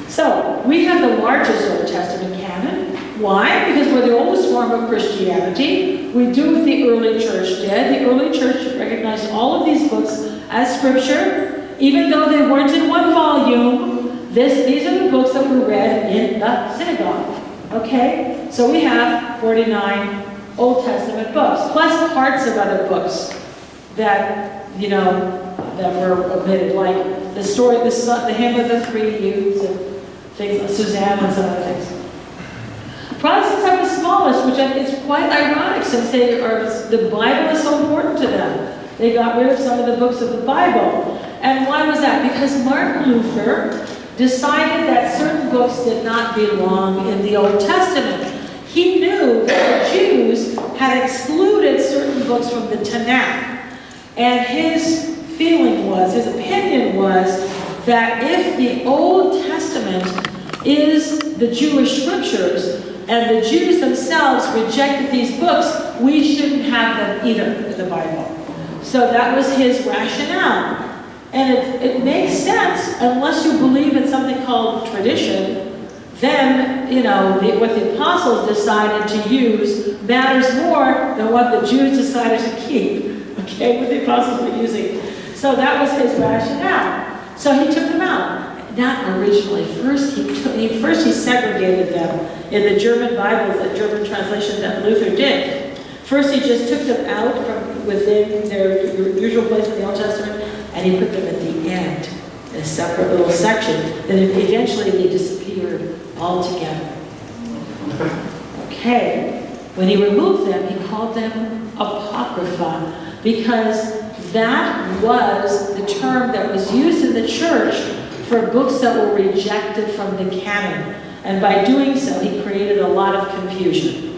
[SPEAKER 1] So, we have the largest Old Testament canon. Why? Because we're the oldest form of Christianity. We do what the early church did. The early church recognized all of these books as scripture, even though they weren't in one volume. These are the books that were read in the synagogue. Okay? So we have 49 Old Testament books, plus parts of other books that, that were omitted, like the story, the hymn of the 3 youths, and things like Suzanne and some other things. Protestants have the smallest, which is quite ironic since the Bible is so important to them. They got rid of some of the books of the Bible. And why was that? Because Martin Luther decided that certain books did not belong in the Old Testament. He knew that the Jews had excluded certain books from the Tanakh. And his his opinion was that if the Old Testament is the Jewish scriptures, and the Jews themselves rejected these books, we shouldn't have them either in the Bible. So that was his rationale. And it makes sense unless you believe in something called tradition. Then, what the apostles decided to use matters more than what the Jews decided to keep. Okay, what the apostles were using. So that was his rationale. So he took them out. Not originally. First he segregated them in the German Bible, the German translation that Luther did. First he just took them out from within their usual place in the Old Testament, and he put them at the end, in a separate little section. Then eventually they disappeared altogether. Okay. When he removed them, he called them Apocrypha, because that was the term that was used in the church for books that were rejected from the canon. And by doing so, he created a lot of confusion.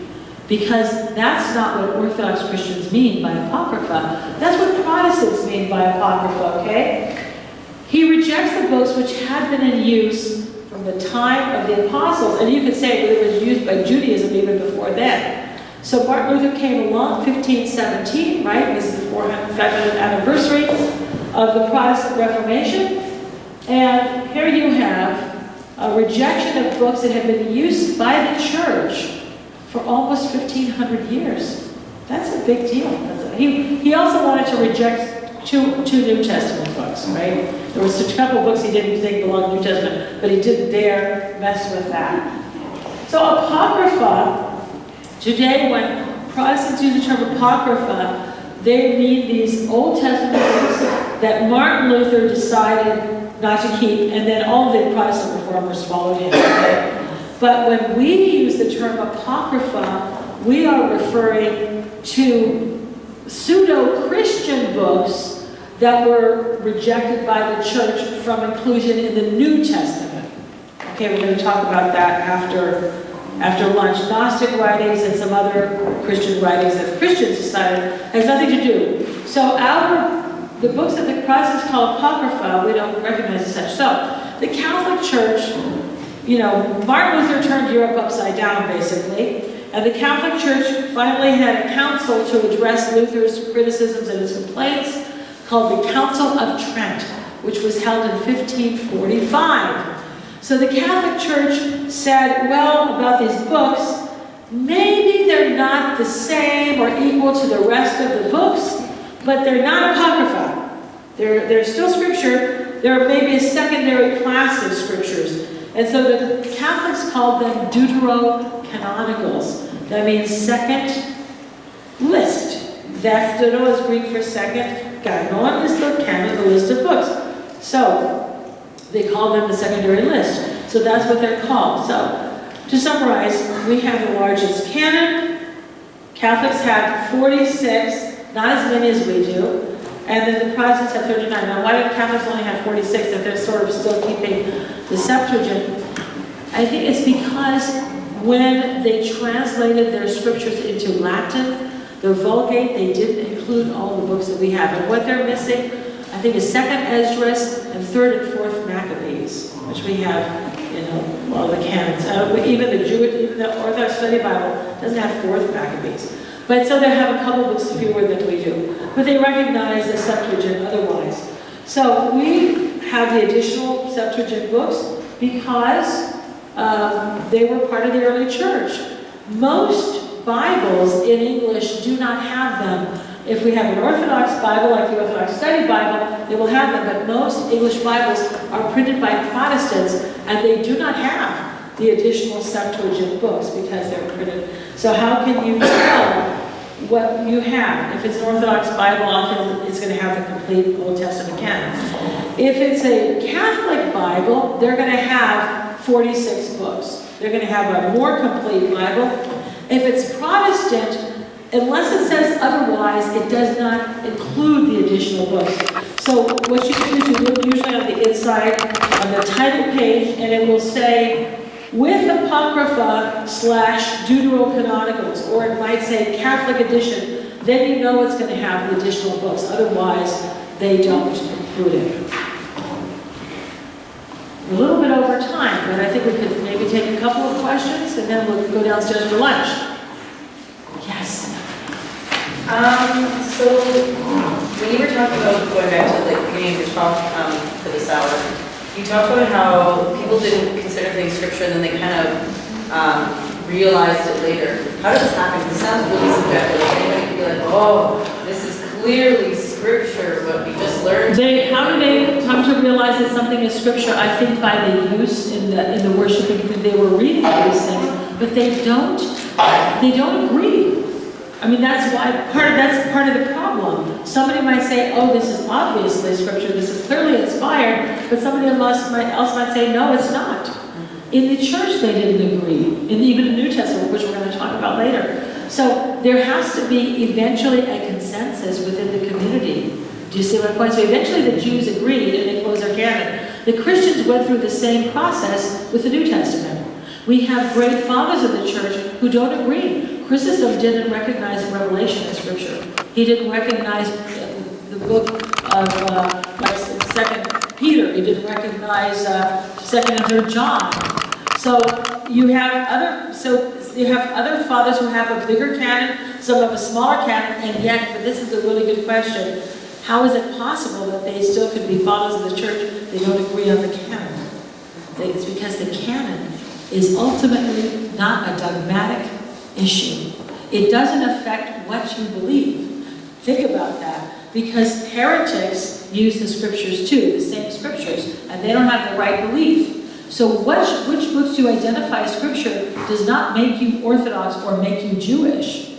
[SPEAKER 1] Because that's not what Orthodox Christians mean by Apocrypha. That's what Protestants mean by Apocrypha, okay? He rejects the books which had been in use from the time of the apostles. And you could say that it was used by Judaism even before then. So Martin Luther came along, 1517, right? This is the 400th anniversary of the Protestant Reformation. And here you have a rejection of books that had been used by the church for almost 1,500 years. That's a big deal. He also wanted to reject two New Testament books, right? There was a couple books he didn't think belonged to the New Testament, but he didn't dare mess with that. So Apocrypha, today when Protestants use the term Apocrypha, they mean these Old Testament books that Martin Luther decided not to keep, and then all the Protestant reformers followed him. But when we use the term Apocrypha, we are referring to pseudo-Christian books that were rejected by the church from inclusion in the New Testament. Okay, we're going to talk about that after lunch. Gnostic writings and some other Christian writings that Christians decided has nothing to do. So the books that the Protestants call Apocrypha, we don't recognize as such. So the Catholic Church, Martin Luther turned Europe upside down, basically. And the Catholic Church finally had a council to address Luther's criticisms and his complaints, called the Council of Trent, which was held in 1545. So the Catholic Church said, well, about these books, maybe they're not the same or equal to the rest of the books, but they're not Apocrypha. They're still Scripture. They're maybe a secondary class of Scriptures. And so the Catholics called them deuterocanonicals. That means second list. Δεύτερο is Greek for second. Canon is the canon, the list of books. So they call them the secondary list. So that's what they're called. So to summarize, we have the largest canon. Catholics have 46, not as many as we do. And then the Protestants have 39. Now, why do Catholics only have 46 if they're sort of still keeping the Septuagint? I think it's because when they translated their scriptures into Latin, the Vulgate, they didn't include all the books that we have. And what they're missing, I think, is 2nd Esdras and 3rd and 4th Maccabees, which we have in all the canons. Even the Orthodox Study Bible doesn't have 4th Maccabees. But so they have a couple books fewer than we do. But they recognize the Septuagint otherwise. So we have the additional Septuagint books because they were part of the early church. Most Bibles in English do not have them. If we have an Orthodox Bible, like the Orthodox Study Bible, they will have them. But most English Bibles are printed by Protestants, and they do not have the additional Septuagint books because they're printed. So how can you tell what you have? If it's an Orthodox Bible, often it's going to have the complete Old Testament canon. If it's a Catholic Bible, they're going to have 46 books. They're going to have a more complete Bible. If it's Protestant, unless it says otherwise, it does not include the additional books. So what you do is you look usually on the inside, on the title page, and it will say, with Apocrypha / Deuterocanonicals, or it might say Catholic edition, then you know it's going to have the additional books. Otherwise, they don't include it. A little bit over time, but I think we could maybe take a couple of questions, and then we'll go downstairs for lunch. Yes?
[SPEAKER 2] So When you were talking about going back to the beginning of your talk for this hour, you talked about how people didn't consider things scripture and then they kind of realized it later. How does this happen? Because it sounds really subjective. Anybody could be like, oh, this is clearly scripture, but we just learned.
[SPEAKER 1] How do they come to realize that something is scripture? I think by the use in the worshiping community, they were reading these things, but they don't agree. I mean, that's part of the problem. Somebody might say, oh, this is obviously scripture, this is clearly inspired, but somebody else might say, no, it's not. In the church, they didn't agree. Even in the New Testament, which we're going to talk about later. So there has to be eventually a consensus within the community. Do you see my point? So eventually the Jews agreed and they closed their canon. The Christians went through the same process with the New Testament. We have great fathers of the church who don't agree. Chrysostom didn't recognize Revelation as scripture. He didn't recognize the book of like 2 Peter. He didn't recognize 2nd and 3rd John. So you have other fathers who have a bigger canon, some have a smaller canon, and yet, but this is a really good question, how is it possible that they still could be fathers of the church, they don't agree on the canon? It's because the canon is ultimately not a dogmatic issue. It doesn't affect what you believe. Think about that, because heretics use the scriptures too, the same scriptures, and they don't have the right belief. So which books you identify as scripture does not make you Orthodox or make you Jewish.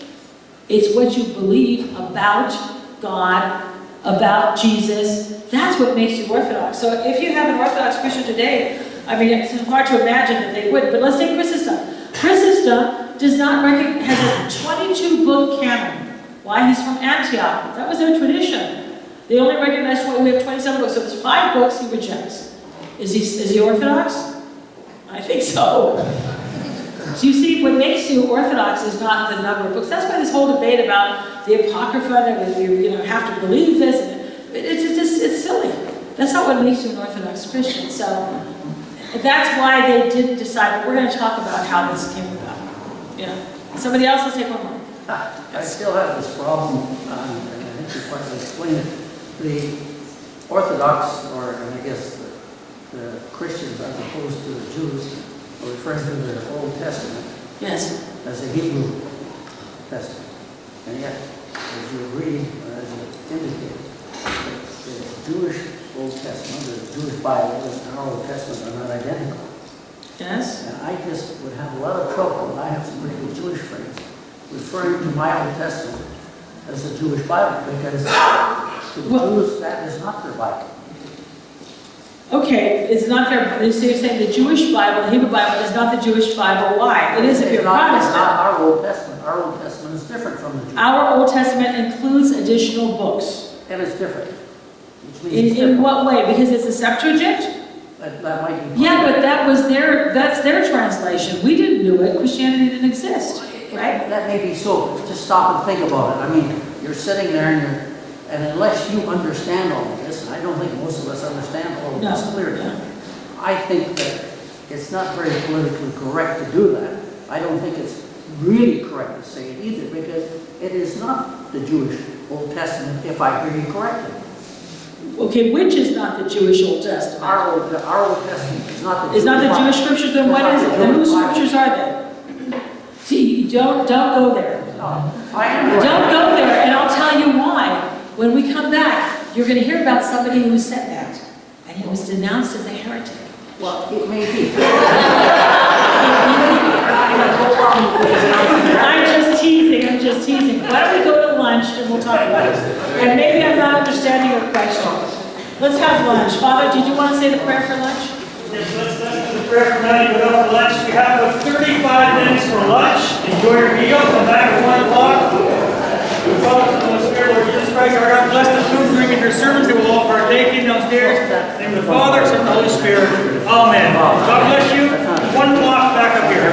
[SPEAKER 1] It's what you believe about God, about Jesus. That's what makes you Orthodox. So if you have an Orthodox Christian today, I mean, it's hard to imagine that they would, but let's take Chrysostom. Chrysostom does not has a 22-book canon. Why? He's from Antioch. That was their tradition. They only recognize we have 27 books, so there's 5 books he rejects. Is he Orthodox? I think so. So you see, what makes you Orthodox is not the number of books. That's why this whole debate about the Apocrypha, and you have to believe this, it's silly. That's not what makes you an Orthodox Christian. So that's why they didn't decide, but we're going to talk about how this came about. Somebody else, let's take one more.
[SPEAKER 3] I still have this problem, and I think you partly explained it. The Orthodox, or I guess the Christians as opposed to the Jews, are referring to the Old Testament as the Hebrew Testament. And yet, as you agree, or as you indicate, the Jewish Old Testament, the Jewish Bible, and our Old Testament are not identical.
[SPEAKER 1] Yes.
[SPEAKER 3] And I just would have a lot of trouble, and I have some pretty good Jewish friends, referring to my Old Testament as the Jewish Bible, because to the Jews, that is not their Bible.
[SPEAKER 1] Okay, it's not their, so you're saying the Jewish Bible, the Hebrew Bible, is not the Jewish Bible. Why? It is if you're Protestant.
[SPEAKER 3] It's not our Old Testament. Our Old Testament is different from the Jewish.
[SPEAKER 1] Our Old Testament includes additional books.
[SPEAKER 3] And it's different. Which means
[SPEAKER 1] In what way? Because it's a Septuagint?
[SPEAKER 3] That might be.
[SPEAKER 1] Yeah, but that's their translation. We didn't do it. Christianity didn't exist, right?
[SPEAKER 3] That may be so. Just stop and think about it. I mean, you're sitting there and unless you understand all of this, and I don't think most of us understand all of this clearly, I think that it's not very politically correct to do that. I don't think it's really correct to say it either, because it is not the Jewish Old Testament, if I hear you correctly.
[SPEAKER 1] Okay, which is not the Jewish Old Testament?
[SPEAKER 3] Our Old Testament is not the
[SPEAKER 1] It's not the Jewish scriptures, then what is it? Then whose scriptures are they? See, don't go there.
[SPEAKER 3] No,
[SPEAKER 1] Don't go there, and I'll tell you why. When we come back, you're going to hear about somebody who said that, and he was denounced as a heretic.
[SPEAKER 3] Well, it may be.
[SPEAKER 1] I'm just teasing. Why don't we go to lunch and we'll talk about it? And maybe I'm not understanding your question. Let's have lunch. Father, did you want to say the prayer for lunch?
[SPEAKER 4] Yes, let's do the prayer for lunch. Go out for lunch. We have about 35 minutes for lunch. Enjoy your meal. Come back at 1 o'clock. The Father, the Holy Spirit, Lord Jesus Christ, our God, bless the food, bring in your sermons. They will all partake in downstairs. In the name of the Father, Son, and the Holy Spirit. Amen. God bless you. 1 o'clock back up here.